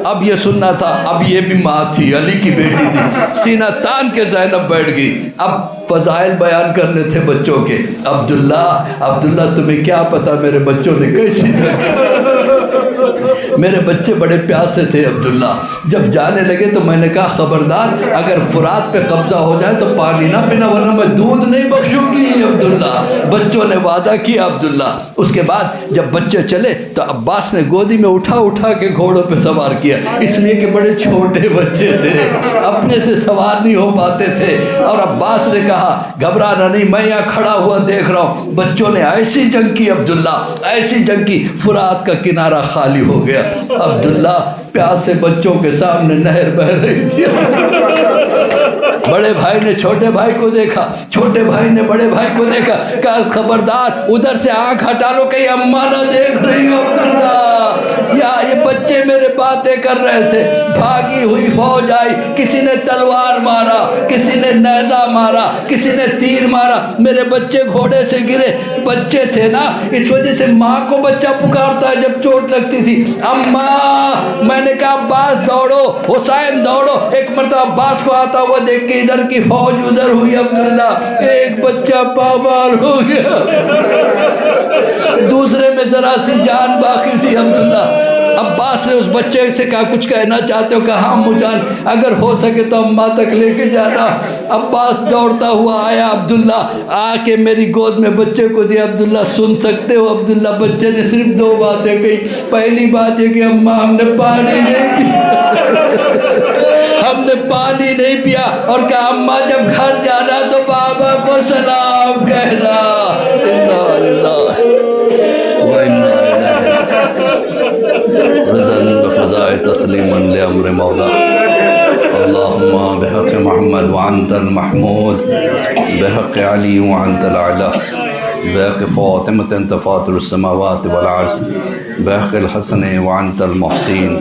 اب یہ سننا تھا. اب یہ بھی ماں تھی, علی کی بیٹی تھی. سینہ تان کے زینب بیٹھ گئی. اب فضائل بیان کرنے تھے بچوں کے. عبداللہ تمہیں کیا پتا میرے بچوں نے کیسی جنگ کی, میرے بچے بڑے پیاسے تھے عبداللہ، جب جانے لگے تو میں نے کہا خبردار اگر فرات پہ قبضہ ہو جائے تو پانی نہ پینا ورنہ میں دودھ نہیں بخشوں گی عبداللہ۔ بچوں نے وعدہ کیا عبداللہ۔ اس کے بعد جب بچے چلے تو عباس نے گودی میں اٹھا کے گھوڑوں پہ سوار کیا، اس لیے کہ بڑے چھوٹے بچے تھے، اپنے سے سوار نہیں ہو پاتے تھے۔ اور عباس نے کہا گھبرانا نہیں، میں یہاں کھڑا ہوا دیکھ رہا ہوں۔ بچوں نے ایسی جنگ کی عبداللہ، ایسی جنگ کی، فرات کا کنارہ خالی ہو گیا۔ عبداللہ پیاسے بچوں کے سامنے نہر بہہ رہی تھی۔ بڑے بھائی نے چھوٹے بھائی کو دیکھا، چھوٹے بھائی نے بڑے بھائی کو دیکھا، کہا خبردار ادھر سے آنکھ ہٹا لو کہیں اماں نہ دیکھ رہی ہو عبداللہ۔ یا یہ بچے میرے باتیں کر رہے تھے، بھاگی ہوئی فوج آئی، کسی نے تلوار مارا، کسی نے نیزہ مارا، کسی نے تیر مارا، میرے بچے گھوڑے سے گرے۔ بچے تھے نا، اس وجہ سے ماں کو بچہ پکارتا ہے جب چوٹ لگتی تھی، اماں۔ میں نے کہا عباس دوڑو، حسین دوڑو۔ ایک مرتبہ عباس کو آتا ہوا دیکھ کے ادھر کی فوج ادھر ہوئی عبداللہ، ایک بچہ پامال ہو گیا، دوسرے میں ذرا سی جان باقی تھی عبداللہ۔ عباس نے اس بچے سے کہا کچھ کہنا چاہتے ہو؟ کہا ہاں مجان، اگر ہو سکے تو اماں تک لے کے جانا۔ عباس دوڑتا ہوا آیا عبداللہ، آ کے میری گود میں بچے کو دیا۔ عبداللہ سن سکتے ہو عبداللہ، بچے نے صرف 2 باتیں کہی۔ پہلی بات یہ کہ اماں ہم نے پانی نہیں پیا، ہم نے پانی نہیں پیا، اور کہا اماں جب گھر جانا تو بابا کو سلام کہنا۔ انا للہ و انا الیہ رضا بقضاء تسلیما لامر مولا۔ اللہم بحق محمد وانت المحمود، بحق علی وانت الاعلی، بحق فاطمة انت فاطر السماوات والعرض، بحق الحسن وانت المحسین،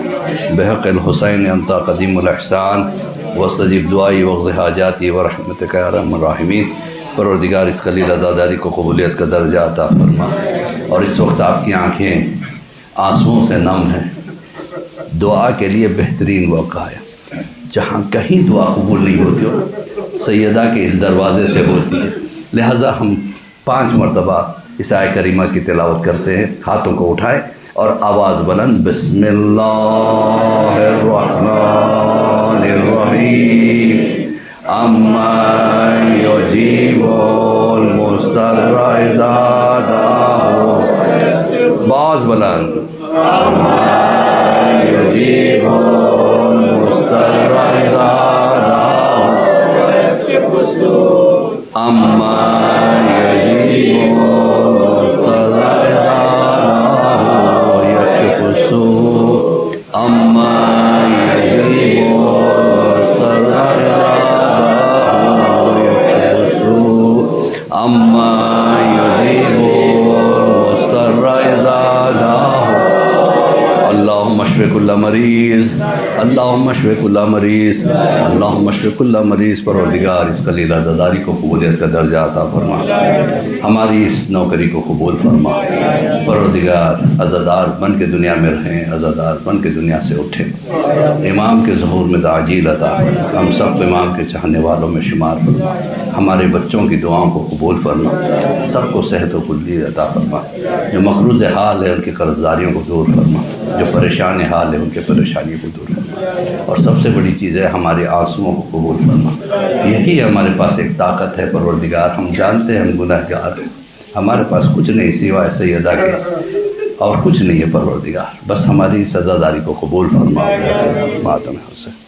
بحق الحسین انت قدیم الاحسان، واستجب دعائی واقض حاجاتی ورحمتک یا ارحم الراحمین۔ پروردگار اس خلیل عزاداری کو قبولیت کا درجہ عطا فرما۔ اور اس وقت آپ کی آنکھیں آنسوؤں سے نم ہیں، دعا کے لیے بہترین موقع ہے۔ جہاں کہیں دعا قبول نہیں ہوتی ہو، سیدہ کے اس دروازے سے ہوتی ہے، لہٰذا ہم 5 مرتبہ اس آیت کریمہ کی تلاوت کرتے ہیں۔ ہاتھوں کو اٹھائیں اور آواز بلند، بسم اللہ الرحمن الرحیم، امن یجیب المضطر اذا دعاہ، باز بلند، امن یجیب المضطر اذا دعاہ، امن یجیب المضطر اذا دعاہ یکشف السوء، امن یجیب المضطر اذا دعاہ یکشف السوء، امن یجیب المضطر اذا دعاہ۔ اللہم اشف کل مریض، اللہم اشف کل مریض، اللہم اشف کل مریض۔ پروردگار اس خلیل عزاداری کو قبولیت کا درجہ عطا فرما، ہماری اس نوکری کو قبول فرما۔ پروردگار عزادار بن کے دنیا میں رہیں، عزادار بن کے دنیا سے اٹھیں، امام کے ظہور میں تعجیل عطا فرما، ہم سب امام کے چاہنے والوں میں شمار فرما، ہمارے بچوں کی دعاؤں کو قبول فرما، سب کو صحت و کلی عطا فرما، جو مقروض حال ہے ان کی قرض داریوں کو دور فرما، جو پریشان حال ہے ان کے پریشانیوں کو دور فرما، اور سب سے بڑی چیز ہے ہمارے آنسوؤں کو قبول فرما۔ یہی ہمارے پاس ایک طاقت ہے پروردگار، ہم جانتے ہیں ہم گنہگار ہیں، ہمارے پاس کچھ نہیں سوائے سیدہ کے، اور کچھ نہیں ہے پروردگار، بس ہماری سزاداری کو قبول فرما۔ ماتم حسین